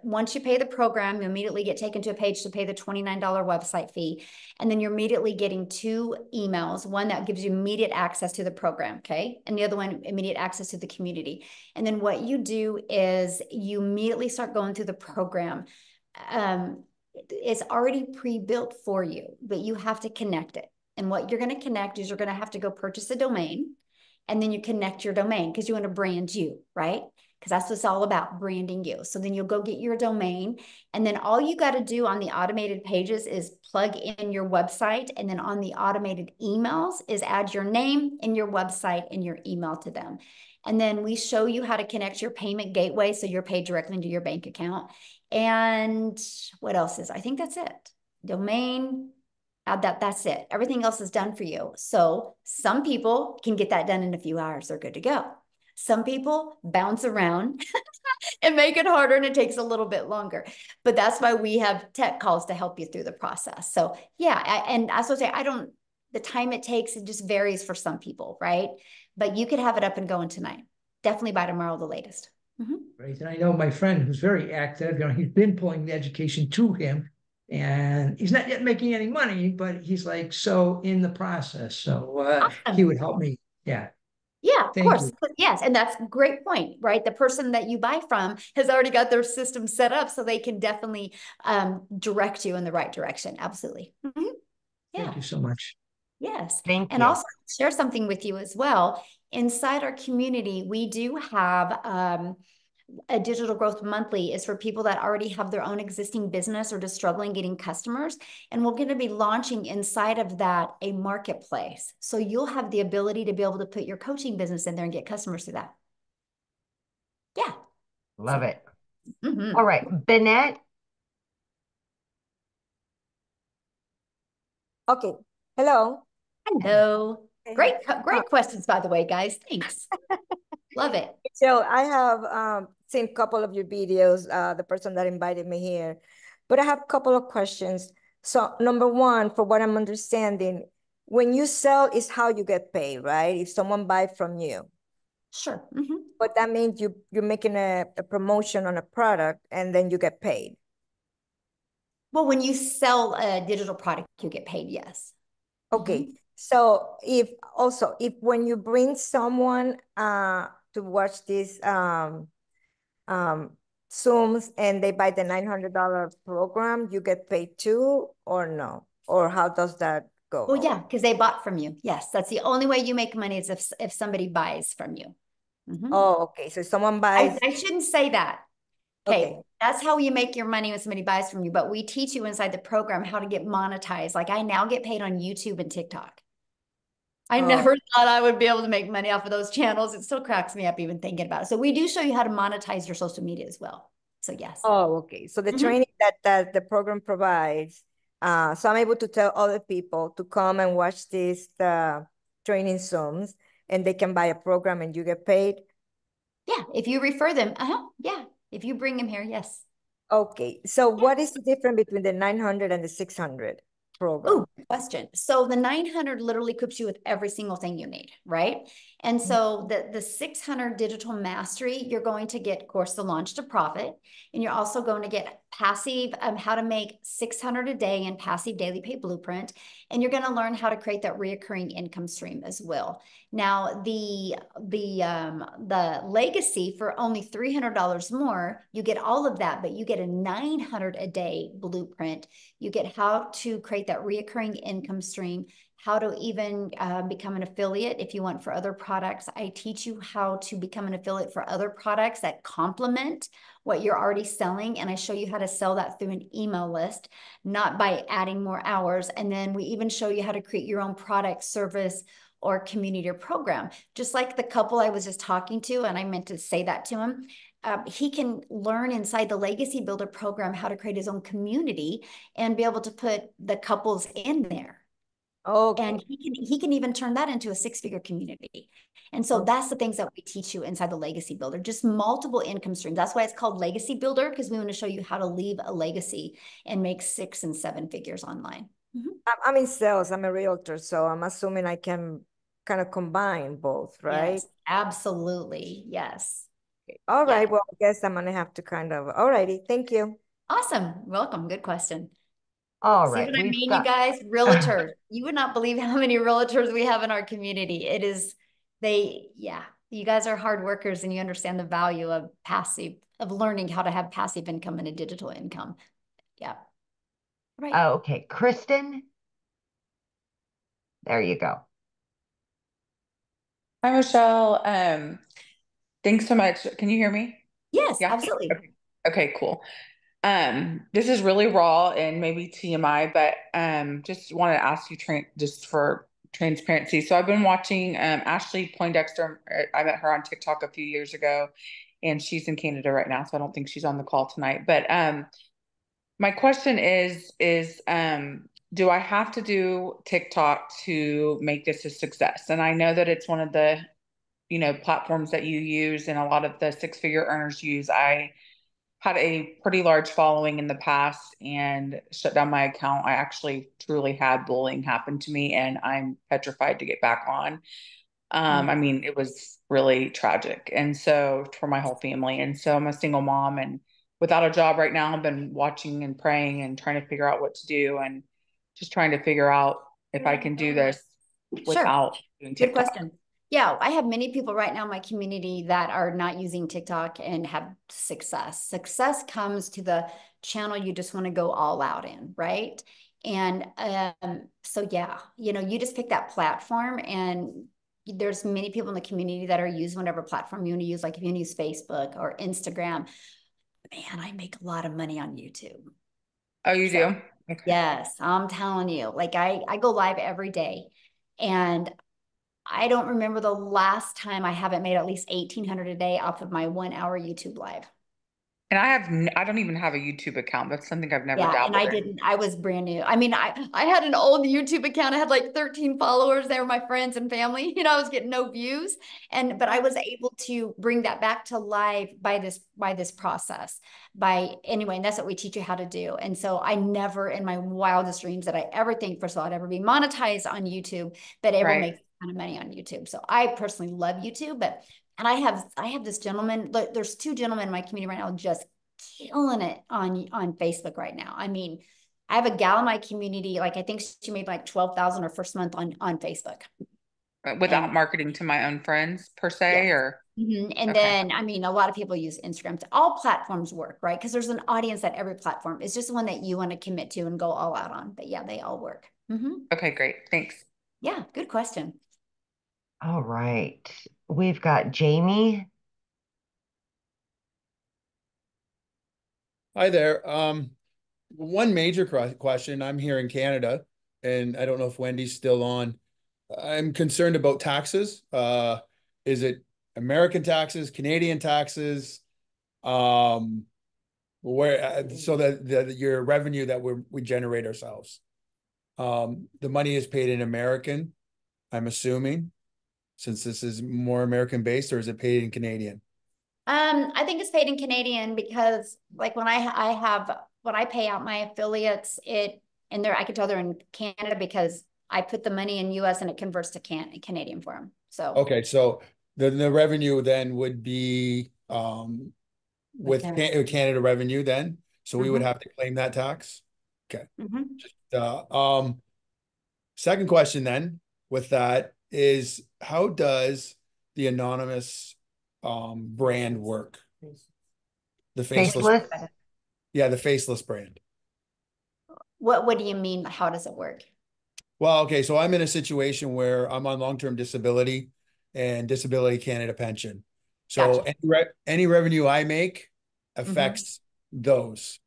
once you pay the program, you immediately get taken to a page to pay the $29 website fee. And then you're immediately getting 2 emails, one that gives you immediate access to the program, okay? And the other one, immediate access to the community. And then what you do is you immediately start going through the program. It's already pre-built for you, but you have to connect it. And what you're going to connect is you're going to have to go purchase a domain. And then you connect your domain because you want to brand you, right? Because that's what it's all about, branding you. So then you'll go get your domain. And then all you got to do on the automated pages is plug in your website. And then on the automated emails is add your name and your website and your email to them. And then we show you how to connect your payment gateway so you're paid directly into your bank account. And what else is? I think that's it. Domain, that's it. Everything else is done for you. So some people can get that done in a few hours. They're good to go. Some people bounce around and make it harder, and it takes a little bit longer. But that's why we have tech calls to help you through the process. So yeah, and I was say, the time it takes, it just varies for some people, right? But you could have it up and going tonight. Definitely by tomorrow, the latest. Right. And I know my friend who's very active, he's been pulling the education to him. And he's not yet making any money, but he's like so in the process. So Awesome. he would help me. Yeah. Yeah, of Thank course. you. Yes. And that's a great point, right? The person that you buy from has already got their system set up so they can definitely direct you in the right direction. Absolutely. Yeah. Thank you so much. Yes. Thank And you. also share something with you as well. Inside our community, we do have a digital growth monthly is for people that already have their own existing business or just struggling getting customers. And we're going to be launching inside of that a marketplace. So you'll have the ability to be able to put your coaching business in there and get customers through that. Yeah. Love it. All right, Bennett. Okay. Hello. Hello. Great questions, by the way, guys. Thanks. Love it. So I have seen a couple of your videos, the person that invited me here, but I have a couple of questions. So number one, for what I'm understanding, when you sell is how you get paid, right? If someone buys from you. Sure. But that means you're making a promotion on a product and then you get paid. Well, when you sell a digital product, you get paid, yes. Okay. So if when you bring someone to watch these Zooms and they buy the $900 program, you get paid too, or no? Or how does that go? Well, yeah, because they bought from you. Yes, that's the only way you make money is if somebody buys from you. Oh, okay. So someone buys. I shouldn't say that. Okay. That's how you make your money when somebody buys from you. But we teach you inside the program how to get monetized. Like I now get paid on YouTube and TikTok. I never thought I would be able to make money off of those channels. It still cracks me up even thinking about it. So we do show you how to monetize your social media as well. So yes. Oh, okay. So the training that the program provides, so I'm able to tell other people to come and watch these training Zooms and they can buy a program and you get paid. Yeah, if you refer them, yeah. If you bring them here, yes. Okay, so what is the difference between the 900 and the 600 program? Oh, good question. So the 900 literally equips you with every single thing you need, right? And so the 600 digital mastery, you're going to get, of course, the launch to profit, and you're also going to get passive, how to make 600 a day in passive daily pay blueprint, and you're going to learn how to create that reoccurring income stream as well. Now, the legacy for only $300 more, you get all of that, but you get a 900 a day blueprint. You get how to create that reoccurring income stream, how to even become an affiliate if you want for other products. I teach you how to become an affiliate for other products that complement what you're already selling. And I show you how to sell that through an email list, not by adding more hours. And then we even show you how to create your own product, service, or community or program. Just like the couple I was just talking to, and I meant to say that to him. He can learn inside the Legacy Builder program how to create his own community and be able to put the couples in there. Okay. And he can even turn that into a six-figure community. And so that's the things that we teach you inside the Legacy Builder, just multiple income streams. That's why it's called Legacy Builder, because we want to show you how to leave a legacy and make 6 and 7 figures online. I'm in sales. I'm a realtor, so I'm assuming I can kind of combine both, right? Yes, absolutely. Yes. All right. Well, I guess I'm gonna have to kind of. All righty. Thank you. Awesome. Welcome. Good question. All See right. what I mean, you guys? Realtors. You would not believe how many realtors we have in our community. It is, you guys are hard workers and you understand the value of learning how to have passive income and a digital income. Yeah. Right. Okay. Kristen. There you go. Hi, Michelle. Thanks so much. Can you hear me? Yes, absolutely. Okay, cool. This is really raw and maybe TMI, but just want to ask you just for transparency. So I've been watching Ashley Poindexter. I met her on TikTok a few years ago, and she's in Canada right now, so I don't think she's on the call tonight. But my question is do I have to do TikTok to make this a success? And I know that it's one of the platforms that you use and a lot of the six-figure earners use. I had a pretty large following in the past and shut down my account. I actually truly had bullying happen to me and I'm petrified to get back on. I mean, it was really tragic. And so for my whole family. And so I'm a single mom and without a job right now. I've been watching and praying and trying to figure out what to do and just trying to figure out if I can do this without doing TikTok. Good question. Yeah, I have many people right now in my community that are not using TikTok and have success. Success comes to the channel you just want to go all out in, right? And so yeah, you just pick that platform and there's many people in the community that are using whatever platform you want to use. Like if you want to use Facebook or Instagram, man, I make a lot of money on YouTube. Oh, you do? Okay. Yes, I'm telling you, like I go live every day and I don't remember the last time I haven't made at least 1,800 a day off of my 1 hour YouTube live. And I don't even have a YouTube account. That's something I've never dabbled in. I was brand new. I mean, I had an old YouTube account. I had like 13 followers. They were my friends and family. I was getting no views. But I was able to bring that back to life by this process. Anyway, and that's what we teach you how to do. And so I never in my wildest dreams that I ever think, first of all, I'd ever be monetized on YouTube, but able to make a ton of money on YouTube. So I personally love YouTube, and I have this gentleman, there's 2 gentlemen in my community right now just killing it on Facebook right now. I mean, I have a gal in my community, like I think she made like 12,000 her first month on Facebook. Without And marketing to my own friends per se, yes. or And okay. then, I mean, a lot of people use Instagram. All platforms work, right? Because there's an audience at every platform. It's just the one that you want to commit to and go all out on. But yeah, they all work. Okay, great. Thanks. Yeah, good question. All right. We've got Jamie. Hi there. One major question. I'm here in Canada, and I don't know if Wendy's still on. I'm concerned about taxes. Is it American taxes, Canadian taxes? Where so that your revenue that we generate ourselves. The money is paid in American, I'm assuming, since this is more American based, or is it paid in Canadian? I think it's paid in Canadian because like when I pay out my affiliates, I can tell they're in Canada because I put the money in US and it converts to Canadian for them. So Okay, so the revenue then would be with Canada revenue then, so we would have to claim that tax. Okay. Second question then with that is, how does the anonymous brand work? The faceless. Yeah, the faceless brand. What do you mean? How does it work? Well, okay, so I'm in a situation where I'm on long-term disability and Disability Canada pension. So any revenue I make affects those.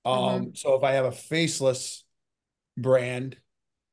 So if I have a faceless brand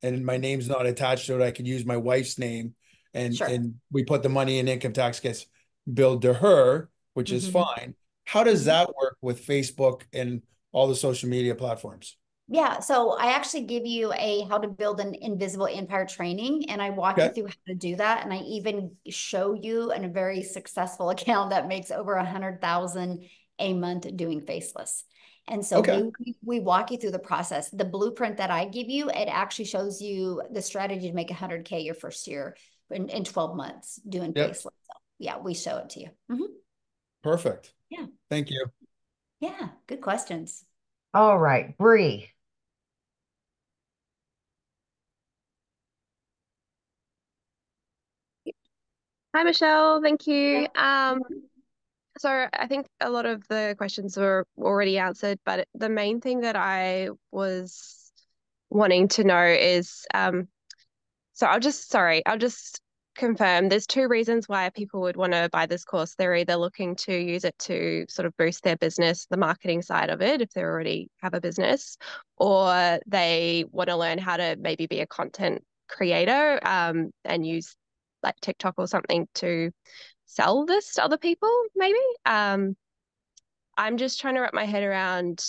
and my name's not attached to it, I can use my wife's name, and we put the money in, income tax gets billed to her, which is fine. How does that work with Facebook and all the social media platforms? Yeah, so I actually give you a how to build an invisible empire training, and I walk you through how to do that. And I even show you in a very successful account that makes over 100,000 a month doing faceless. And so we walk you through the process. The blueprint that I give you, it actually shows you the strategy to make 100K your first year in 12 months doing faceless. So yeah, we show it to you. Perfect. Yeah. Thank you. Yeah, good questions. All right, Bree. Hi, Michelle. Thank you. So I think a lot of the questions were already answered, but the main thing that I was wanting to know is, so I'll just confirm there's two reasons why people would want to buy this course. They're either looking to use it to sort of boost their business, the marketing side of it, if they already have a business, or they want to learn how to maybe be a content creator, and use like TikTok or something to sell this to other people, maybe. I'm just trying to wrap my head around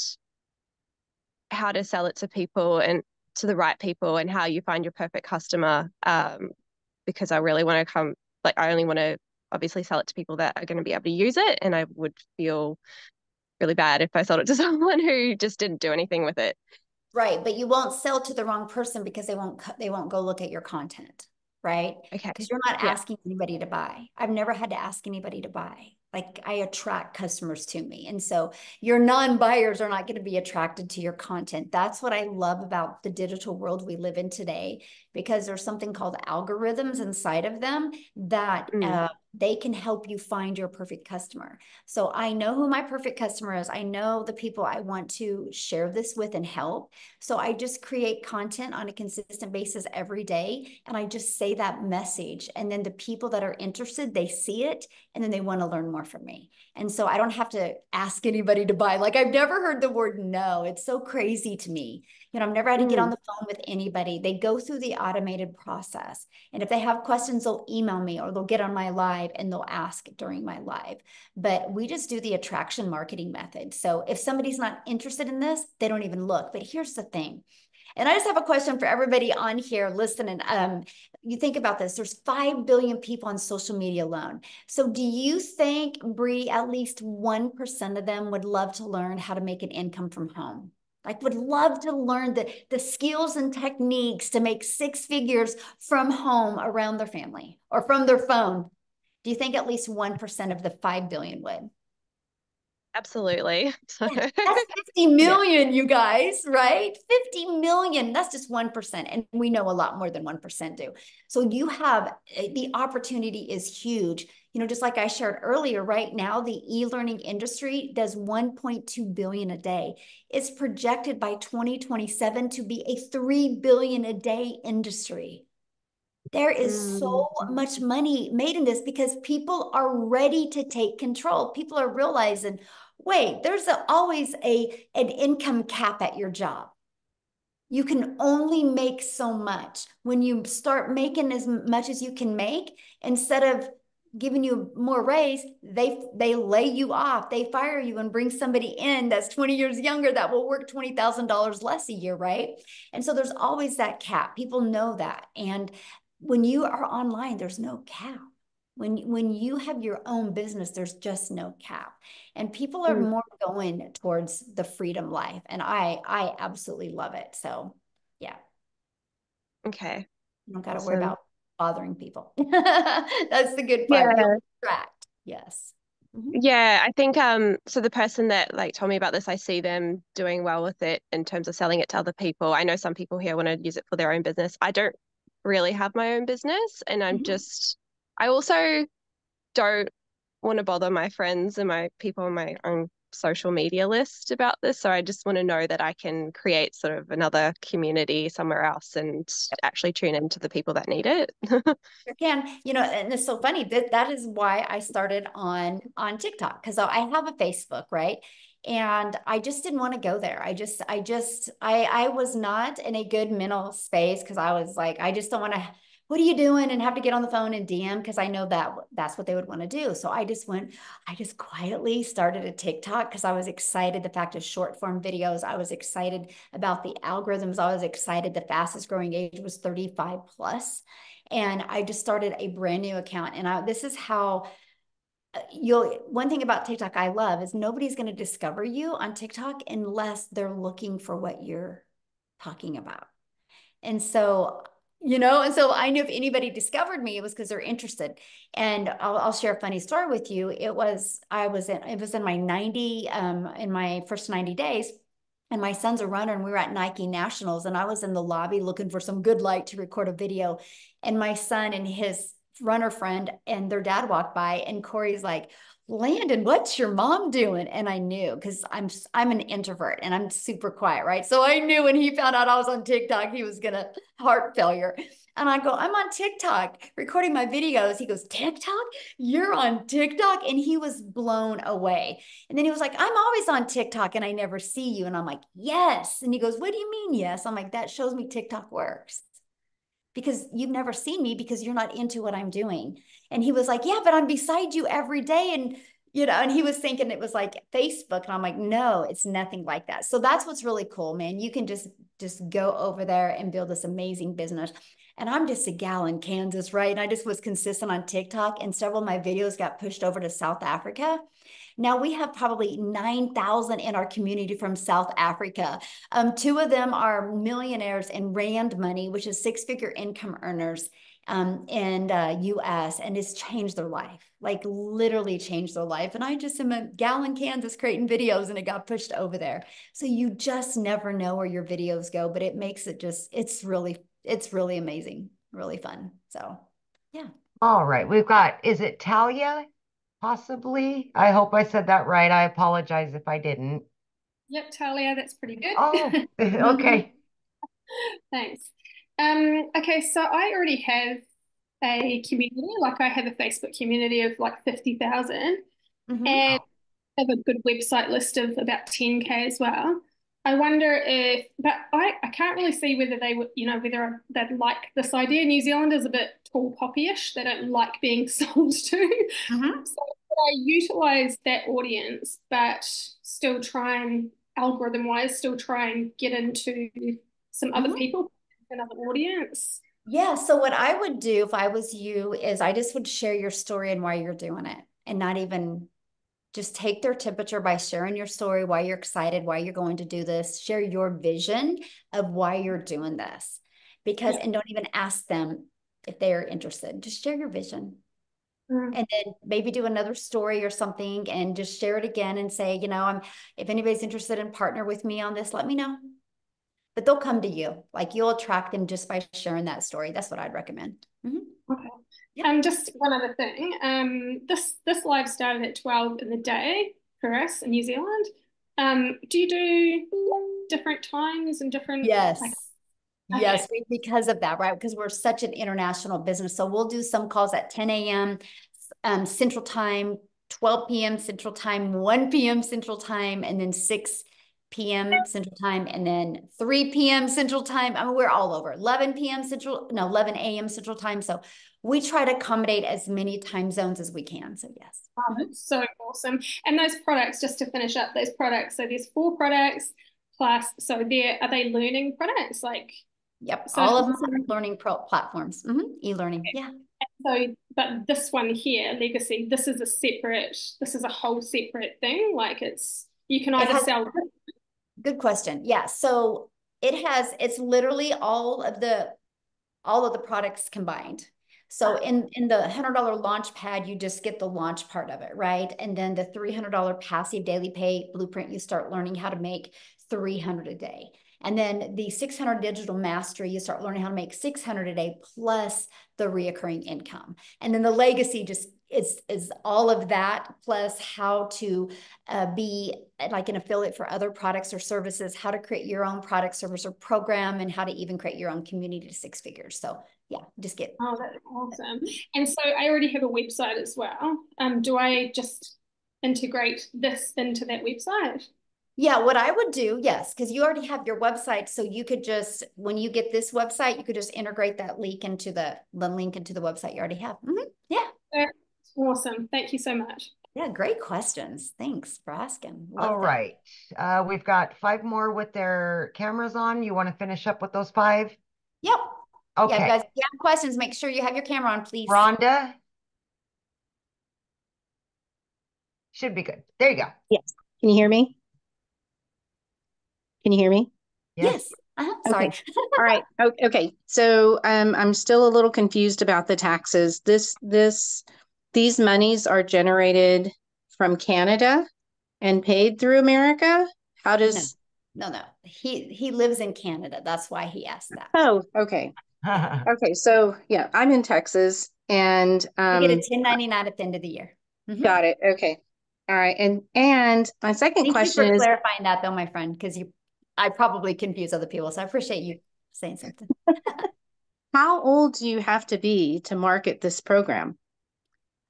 how to sell it to people and to the right people, and how you find your perfect customer. Because I really want to I only want to obviously sell it to people that are going to be able to use it. And I would feel really bad if I sold it to someone who just didn't do anything with it. Right, but you won't sell to the wrong person because they won't go look at your content, right? Okay. Because you're not asking anybody to buy. I've never had to ask anybody to buy. Like I attract customers to me. And so your non-buyers are not going to be attracted to your content. That's what I love about the digital world we live in today, because there's something called algorithms inside of them that they can help you find your perfect customer. So I know who my perfect customer is. I know the people I want to share this with and help. So I just create content on a consistent basis every day. And I just say that message. And then the people that are interested, they see it and then they want to learn more from me. And so I don't have to ask anybody to buy. Like I've never heard the word no. It's so crazy to me. You know, I've never had to get on the phone with anybody. They go through the automated process. And if they have questions, they'll email me or they'll get on my live and they'll ask during my live. But we just do the attraction marketing method. So if somebody's not interested in this, they don't even look. But here's the thing. And I just have a question for everybody on here listening. You think about this, there's 5 billion people on social media alone. So do you think, Bree, at least 1% of them would love to learn how to make an income from home? Like would love to learn the skills and techniques to make 6 figures from home around their family or from their phone. Do you think at least 1% of the 5 billion would? Absolutely. So That's 50 million, you guys, right? 50 million. That's just 1%. And we know a lot more than 1% do. So you have the opportunity is huge. You know, just like I shared earlier, right now, the e-learning industry does 1.2 billion a day. It's projected by 2027 to be a 3 billion a day industry. There is so much money made in this because people are ready to take control. People are realizing, wait, there's always an income cap at your job. You can only make so much. When you start making as much as you can make, instead of giving you more raise, they lay you off, they fire you and bring somebody in that's 20 years younger that will work $20,000 less a year, right? And so there's always that cap. People know that. And when you are online, there's no cap. When you have your own business, there's just no cap. And people are more going towards the freedom life. And I absolutely love it. So yeah. Okay. You don't got to worry about bothering people. That's the good Yeah. part. You'll distract. Yes. Yeah, I think so the person that like told me about this, I see them doing well with it in terms of selling it to other people. I know some people here want to use it for their own business. I don't really have my own business, and I also don't want to bother my friends and my people on my own social media list about this. So I just want to know that I can create sort of another community somewhere else and actually tune into the people that need it. You can, you know, and it's so funny that is why I started on TikTok, because I have a Facebook, right? And I just didn't want to go there. I was not in a good mental space because I was like, I just don't want to, what are you doing? And have to get on the phone and DM because I know that that's what they would want to do. So I just quietly started a TikTok because I was excited. The fact of short form videos, I was excited about the algorithms. I was excited. The fastest growing age was 35 plus. And I just started a brand new account. And this is how one thing about TikTok I love is nobody's going to discover you on TikTok unless they're looking for what you're talking about. And so, and so I knew if anybody discovered me, it was because they're interested. And I'll share a funny story with you. It was in my first 90 days. And my son's a runner and we were at Nike Nationals and I was in the lobby looking for some good light to record a video. And my son and his runner friend and their dad walked by and Corey's like, Landon, what's your mom doing? And I knew because I'm an introvert and I'm super quiet, right? So I knew when he found out I was on TikTok, he was gonna heart failure. And I go, I'm on TikTok recording my videos. He goes, TikTok? You're on TikTok? And he was blown away. And then he was like, I'm always on TikTok and I never see you. And I'm like, yes. And he goes, what do you mean, yes? I'm like, that shows me TikTok works because you've never seen me because you're not into what I'm doing. And he was like, yeah, but I'm beside you every day. And, and he was thinking it was like Facebook. And I'm like, no, it's nothing like that. So that's what's really cool, man. You can just go over there and build this amazing business. And I'm just a gal in Kansas, right? And I just was consistent on TikTok and several of my videos got pushed over to South Africa. Now we have probably 9,000 in our community from South Africa. Two of them are millionaires in Rand money, which is six-figure income earners in US, and it's changed their life, like literally changed their life. And I just am a gal in Kansas creating videos and it got pushed over there. So you just never know where your videos go, but it makes it it's really amazing, really fun. So yeah. All right. We've got, is it Talia? Possibly. I hope I said that right. I apologize if I didn't. Yep, Talia, that's pretty good. Oh, okay. Thanks. Okay, so I already have a community, like I have a Facebook community of like 50,000 and I have a good website list of about 10K as well. I wonder but I can't really see whether they would, whether they'd like this idea. New Zealand is a bit tall poppy-ish. They don't like being sold to. So I utilize that audience, but still try and algorithm-wise, still try and get into some other people, another audience. Yeah. So what I would do if I was you is I just would share your story and why you're doing it and not even just take their temperature by sharing your story, why you're excited, why you're going to do this, share your vision of why you're doing this. And don't even ask them if they are interested. Just share your vision. And then maybe do another story or something and just share it again and say, if anybody's interested in partner with me on this, let me know. But they'll come to you. Like, you'll attract them just by sharing that story. That's what I'd recommend. Okay. Just one other thing. This live started at 12 in the day for us in New Zealand. Do you do different times and different? Yes. Okay. Because of that, right? Because we're such an international business. So we'll do some calls at 10 a.m. Central Time, 12 p.m. Central Time, 1 p.m. Central Time, and then 6 p.m. Central Time, and then 3 p.m. Central Time. I mean, we're all over. 11 a.m. Central Time. So we try to accommodate as many time zones as we can. So yes. Wow, that's so awesome. And those products, just to finish up, those products. So there's 4 products plus. So are they learning products? Yep, So all of them are learning platforms, e-learning. Yeah. So, but this one here, Legacy, this is a whole separate thing. You can either sell. Good question. Yeah. So it's literally all of the products combined. So in the $100 launch pad, you just get the launch part of it, right? And then the $300 passive daily pay blueprint, you start learning how to make 300 a day. And then the 600 digital mastery, you start learning how to make 600 a day plus the reoccurring income. And then the legacy just is all of that, plus how to be like an affiliate for other products or services, how to create your own product, service, or program, and how to even create your own community to 6 figures. So yeah, just get. Oh, that's awesome. And so I already have a website as well. Do I just integrate this into that website? Yeah, what I would do, yes, because you already have your website. So you could just, when you get this website, you could just integrate that link into the link into the website you already have. Yeah. That's awesome. Thank you so much. Yeah, great questions. Thanks for asking. All right. We've got 5 more with their cameras on. You want to finish up with those 5? Yep. Okay. Yeah, guys, if you have questions, make sure you have your camera on, please. Rhonda? Should be good. There you go. Yes. Can you hear me? Can you hear me? Yes. Sorry. Okay. All right. Okay. So I'm still a little confused about the taxes. These monies are generated from Canada and paid through America. How does? No. He lives in Canada. That's why he asked that. Oh, okay. Okay. So yeah, I'm in Texas, and you get a 1099 at the end of the year. Got it. Okay. All right. And my second question Thank you is for clarifying that, though, my friend, because I probably confuse other people. So I appreciate you saying something. How old do you have to be to market this program?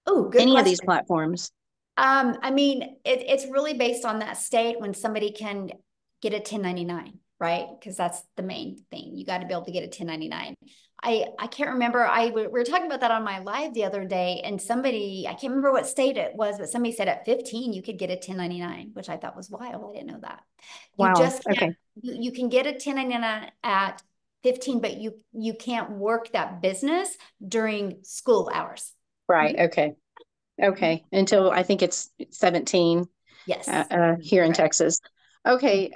Oh, good Any question. of these platforms? I mean, it's really based on that state when somebody can get a 1099, right? Because that's the main thing. You got to be able to get a 1099. I can't remember. We were talking about that on my live the other day, and I can't remember what state it was, but somebody said at 15 you could get a 1099, which I thought was wild. I didn't know that. You Wow. just can't. Okay. You can get a 1099 at 15, but you can't work that business during school hours. Right. Okay. Okay. Until I think it's 17. Yes. Here in Texas. Okay.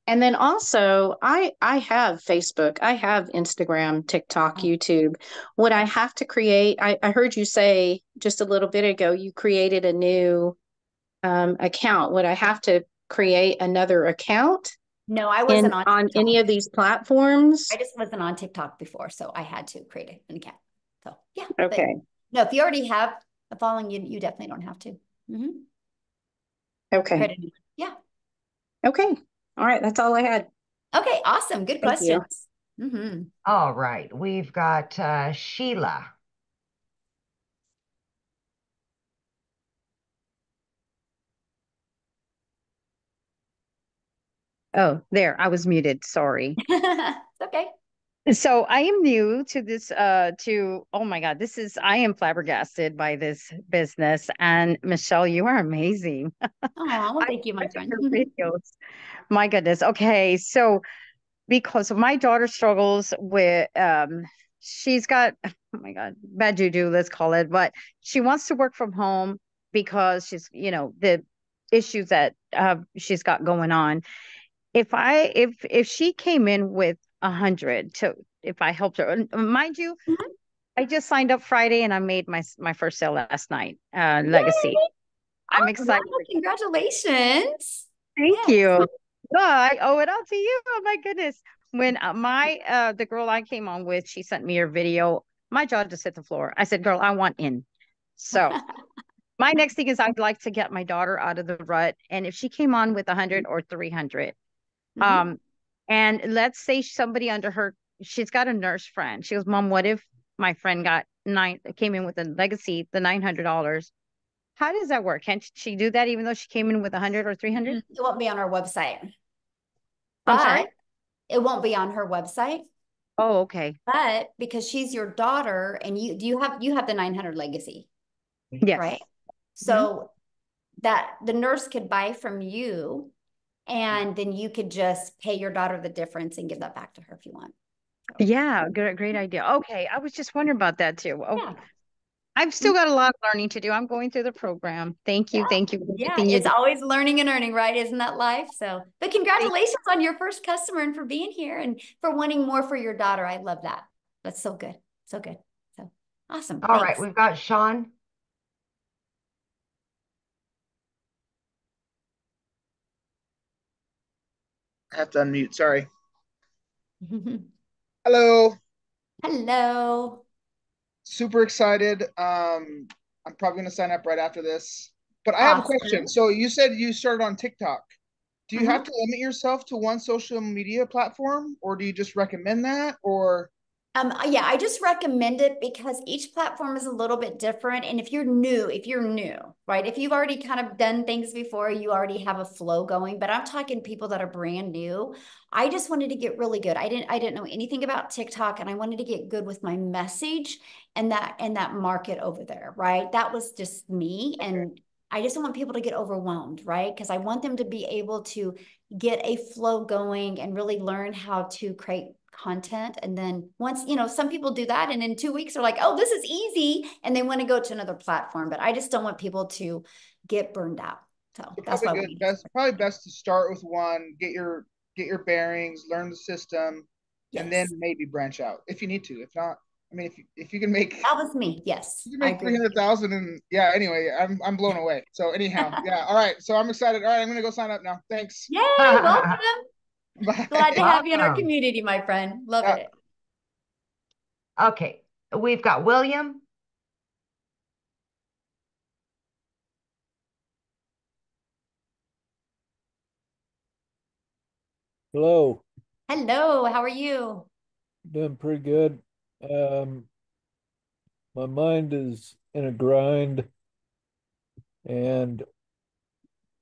And then also I have Facebook, I have Instagram, TikTok, YouTube. Would I have to create, I heard you say just a little bit ago, you created a new account. Would I have to create another account? No, I wasn't on any of these platforms. I just wasn't on TikTok before, so I had to create an account. So yeah. Okay. No, if you already have a following, you definitely don't have to. Okay. Yeah. Okay. All right. That's all I had. Okay. Awesome. Good questions. All right. We've got Sheila. Oh, there, I was muted. Sorry. It's okay. So I am new to this, oh my God, I am flabbergasted by this business. And Michelle, you are amazing. Oh, well, thank you, my friend. Your videos. My goodness. Okay. So because of my daughter struggles with, she's got, oh my God, bad juju, let's call it, but she wants to work from home because she's, the issues that she's got going on. If she came in with 100 if I helped her, mind you, I just signed up Friday and I made my first sale last night. Legacy. Yay! I'm Oh, excited. wow, congratulations. Thank Yes. you. Oh, I owe it all to you. Oh my goodness. When the girl I came on with, she sent me her video. My jaw just hit the floor. I said, "Girl, I want in." So my next thing is I'd like to get my daughter out of the rut. And if she came on with 100 or 300, and let's say somebody under her, she's got a nurse friend. She goes, "Mom, what if my friend came in with a legacy, the $900? How does that work? Can't she do that even though she came in with 100 or 300?" It won't be on our website. I'm sorry? It won't be on her website. Oh, okay. But because she's your daughter and you have the 900 legacy. Yes. Right? So that the nurse could buy from you and then you could just pay your daughter the difference and give that back to her if you want. Yeah, great idea. Okay, I was just wondering about that too. Okay. Yeah. I've still got a lot of learning to do. I'm going through the program. Thank you. Thank you for Yeah, everything you it's do. always learning and earning, right? Isn't that life? So, but congratulations on your first customer and for being here and for wanting more for your daughter. I love that. That's so good. So good. So awesome. All Thanks. right, we've got Sean. I have to unmute. Sorry. Hello. Hello. Super excited. I'm probably going to sign up right after this. But I have a question. So you said you started on TikTok. Do you have to limit yourself to one social media platform, or do you just recommend that? Or Yeah, I just recommend it because each platform is a little bit different. And if you're new, right? If you've already kind of done things before, you already have a flow going. But I'm talking people that are brand new. I just wanted to get really good. I didn't know anything about TikTok, and I wanted to get good with my message and that market over there, right? That was just me. And I just don't want people to get overwhelmed, right? Because I want them to be able to get a flow going and really learn how to create content. And then once, some people do that and in 2 weeks they're like, oh, this is easy. And they want to go to another platform. But I just don't want people to get burned out. So that's why probably best to start with one, get your bearings, learn the system, and then maybe branch out if you need to. If not, I mean, if you can make that was me, yes, you can make 300,000 and yeah. Anyway, I'm blown away. So anyhow, yeah. All right. So I'm excited. All right, I'm gonna go sign up now. Thanks. Yay! Welcome. Bye. Glad to have you in our community, my friend. Love it. Okay, we've got William. Hello. Hello, how are you? Doing pretty good. My mind is in a grind and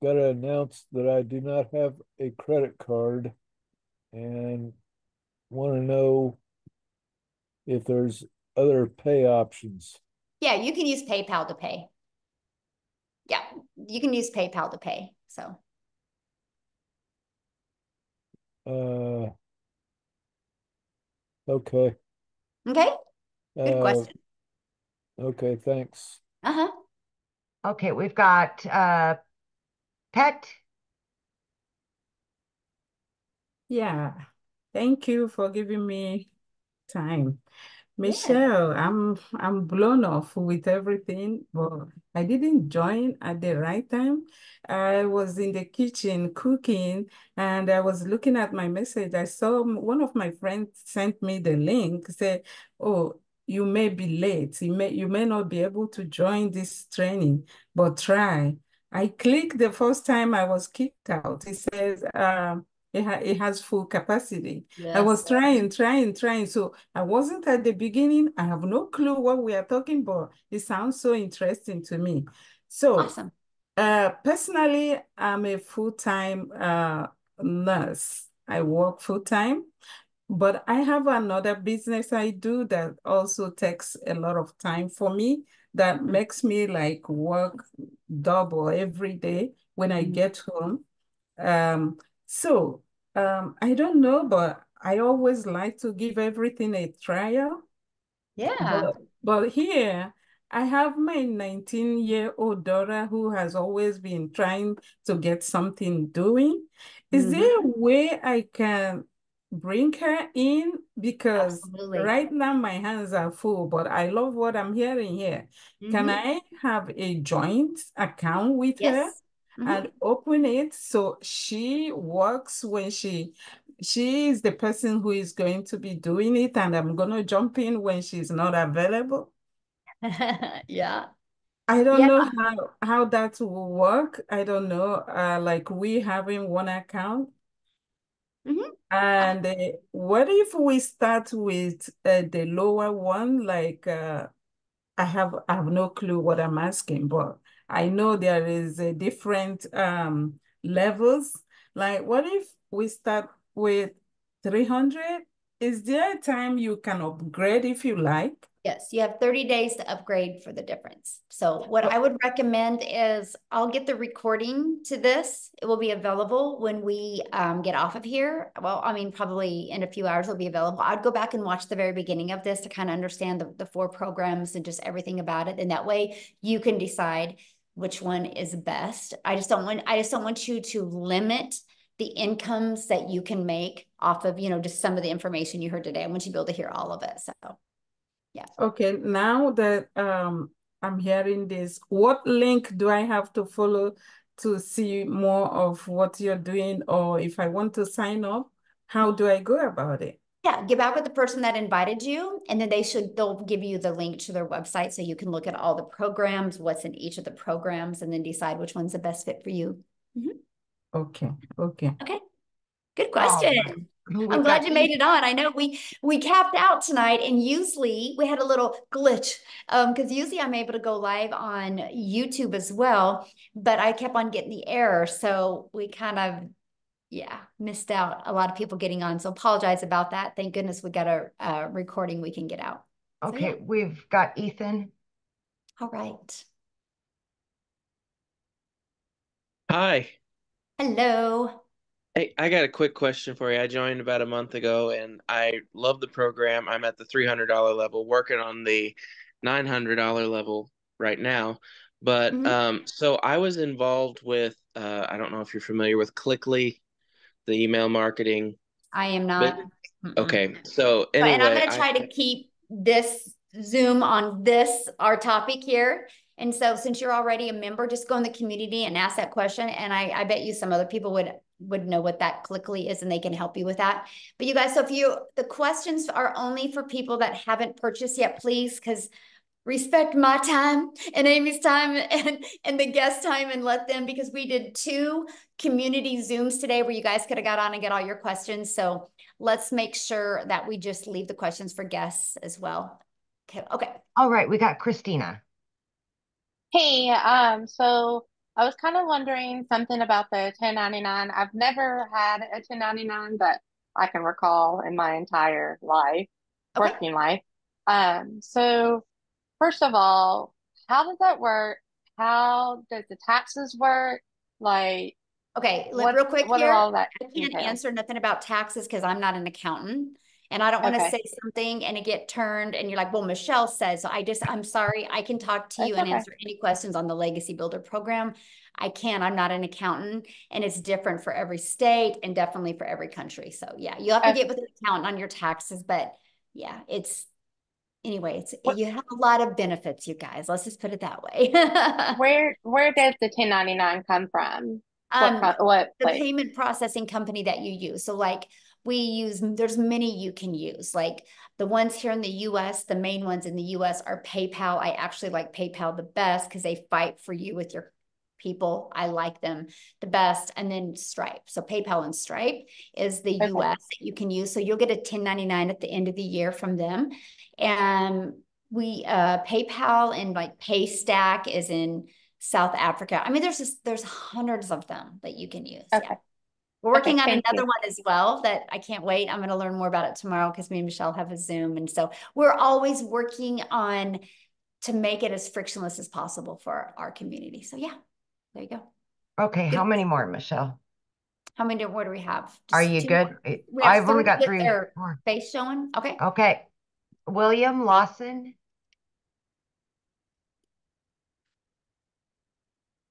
got to announce that I do not have a credit card and want to know if there's other pay options. Yeah, you can use PayPal to pay. Yeah, you can use PayPal to pay. So. Okay. Okay. Good question. Okay, thanks. Uh-huh. Okay, we've got Pet. Yeah, thank you for giving me time. Michelle, I'm blown off with everything, but I didn't join at the right time. I was in the kitchen cooking and I was looking at my message. I saw one of my friends sent me the link, say, oh, you may be late. You may not be able to join this training, but try. I clicked the first time I was kicked out. It says, it has full capacity. I was trying. So I wasn't at the beginning. I have no clue what we are talking about. It sounds so interesting to me. So awesome. Personally, I'm a full-time nurse. I work full-time, but I have another business I do that also takes a lot of time for me, that makes me like work double every day when I get home. Um, I don't know, but I always like to give everything a trial. Yeah. But here, I have my 19-year-old daughter who has always been trying to get something doing. Is there a way I can bring her in? Because Absolutely. right now my hands are full, but I love what I'm hearing here. Can I have a joint account with her and open it so she works when she is the person who is going to be doing it, and I'm gonna jump in when she's not available? Yeah. I don't know how that will work. I don't know. Like we having one account. And what if we start with the lower one? Like I have no clue what I'm asking, but I know there is a different levels. Like what if we start with 300? Is there a time you can upgrade if you like? Yes, you have 30 days to upgrade for the difference. So what I would recommend is I'll get the recording to this. It will be available when we get off of here. Well, I mean, probably in a few hours it'll be available. I'd go back and watch the very beginning of this to kind of understand the 4 programs and just everything about it. And that way you can decide which one is best. I just don't want you to limit the incomes that you can make off of, just some of the information you heard today. I want you to be able to hear all of it. So yeah. Okay, now that I'm hearing this, what link do I have to follow to see more of what you're doing? Or if I want to sign up, how do I go about it? Yeah, get back with the person that invited you, and then they'll give you the link to their website so you can look at all the programs, what's in each of the programs, and then decide which one's the best fit for you. Okay, okay. Okay, good question. Oh, I'm glad you made it on. I know we capped out tonight, and usually we had a little glitch because usually I'm able to go live on YouTube as well, but I kept on getting the error, so we kind of missed out a lot of people getting on. So apologize about that. Thank goodness we got a recording we can get out. Okay, we've got Ethan. All right. Hi. Hello. Hey, I got a quick question for you. I joined about a month ago and I love the program. I'm at the $300 level, working on the $900 level right now. But so I was involved with I don't know if you're familiar with Clickly, the email marketing. I am not. Okay. So And I'm anyway, going to try to keep this Zoom on our topic here. And so since you're already a member, just go in the community and ask that question. And I bet you some other people would know what that Clickly is and they can help you with that. But you guys, so the questions are only for people that haven't purchased yet, please, because respect my time and Amy's time and the guest time and let them, because we did 2 community Zooms today where you guys could have got on and get all your questions. So let's make sure that we just leave the questions for guests as well. Okay. All right, we got Christina. Hey, so I was kind of wondering something about the 1099. I've never had a 1099, but I can recall in my entire life, working life. So first of all, how does that work? How does the taxes work? Like, okay, real quick what here. are all that I can't entail? answer nothing about taxes because I'm not an accountant. And I don't want to say something and it get turned and you're like, well, Michelle says, so I'm sorry. I can talk to you and answer any questions on the Legacy Builder program. I can, I'm not an accountant and it's different for every state and definitely for every country. So yeah, you have to get with an accountant on your taxes, but yeah, you have a lot of benefits, you guys. Let's just put it that way. Where does the 1099 come from? What the place? payment processing company that you use. So like there's many you can use. Like the ones here in the US, the main ones in the US are PayPal. I actually like PayPal the best because they fight for you with your people. I like them the best. And then Stripe. So PayPal and Stripe is the US that you can use. So you'll get a 1099 at the end of the year from them. And PayPal and like Paystack is in South Africa. I mean, there's hundreds of them that you can use. Yeah. We're working on another one as well that I can't wait. I'm going to learn more about it tomorrow because me and Michelle have a Zoom. And so we're always working on to make it as frictionless as possible for our community. So yeah, there you go. Okay, how many more, Michelle? How many more do we have? Just are you good? We have I've only got 3 more. Face showing. Okay. Okay. William Lawson.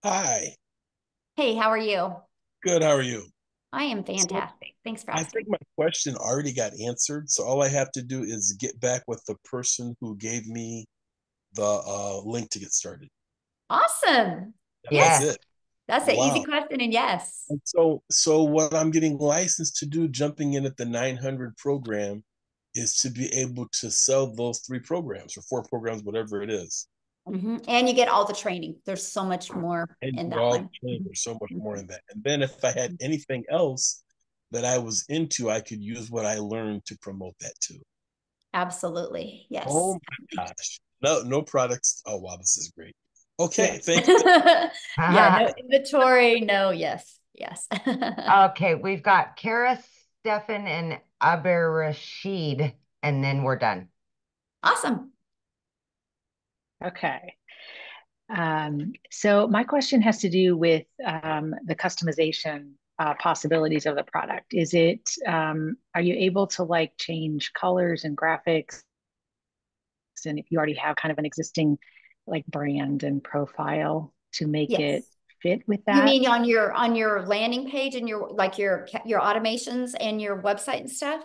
Hi. Hey, how are you? Good. How are you? I am fantastic. Thanks for I asking. think my question already got answered. So all I have to do is get back with the person who gave me the link to get started. Awesome. That's it. That's an easy Wow. question, and yes. And so what I'm getting licensed to do, jumping in at the 900 program, is to be able to sell those 3 programs or 4 programs, whatever it is. And you get all the training. There's so much more in that one. There's so much more in that. And then if I had anything else that I was into, I could use what I learned to promote that too. Absolutely. Yes. Oh my gosh. No products. Oh wow, this is great. Okay, thank you. Yeah, no inventory, no, yes. Okay, we've got Kara, Stefan, and Aber Rashid, and then we're done. Awesome. Okay. So my question has to do with the customization possibilities of the product. Is it, are you able to like change colors and graphics? And if you already have kind of an existing like brand and profile to make it fit with that? You mean on your landing page and your automations and your website and stuff?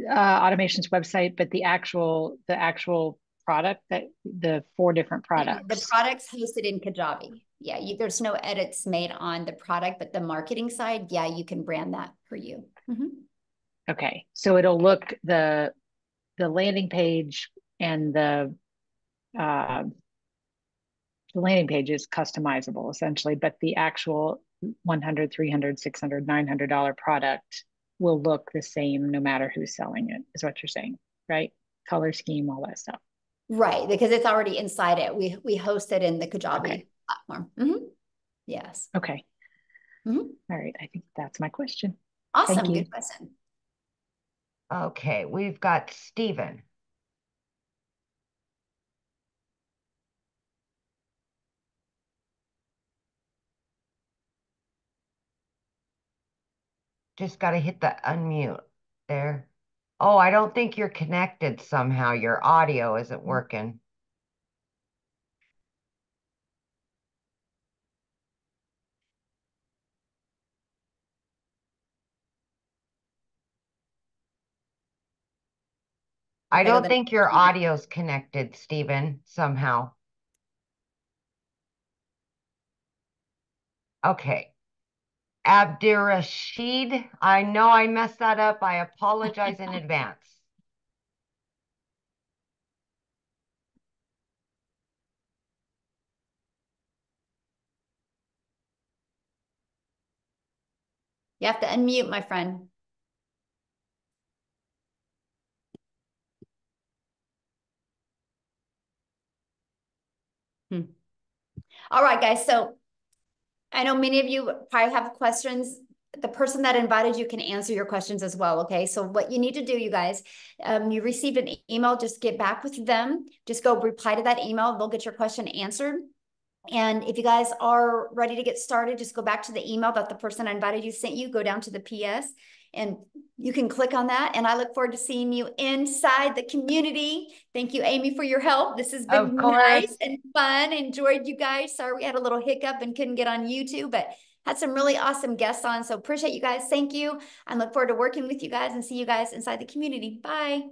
Automations website, but the actual product, that the 4 different products. The product's hosted in Kajabi. Yeah, there's no edits made on the product, but the marketing side, yeah, you can brand that for you. Okay, so it'll look the landing page and the landing page is customizable essentially, but the actual $100, $300, $600, $900 product will look the same no matter who's selling it, is what you're saying, right? Color scheme, all that stuff. Right, because it's already inside it. We host it in the Kajabi platform. Yes. Okay. All right, I think that's my question. Awesome, Thank you. good question. Okay, we've got Stephen. Just got to hit the unmute there. Oh, I don't think you're connected somehow. Your audio isn't working. I don't think your audio's connected, Stephen, somehow. Okay. Abdirashid, I know I messed that up. I apologize in advance. You have to unmute, my friend. All right, guys. So I know many of you probably have questions. The person that invited you can answer your questions as well. Okay. So what you need to do, you guys, you received an email, just get back with them. Just go reply to that email. They'll get your question answered. And if you guys are ready to get started, just go back to the email that the person I invited you sent you, go down to the PS, and you can click on that. And I look forward to seeing you inside the community. Thank you, Amy, for your help. This has been nice and fun. Enjoyed you guys. Sorry we had a little hiccup and couldn't get on YouTube, but had some really awesome guests on. So appreciate you guys. Thank you. I look forward to working with you guys and see you guys inside the community. Bye.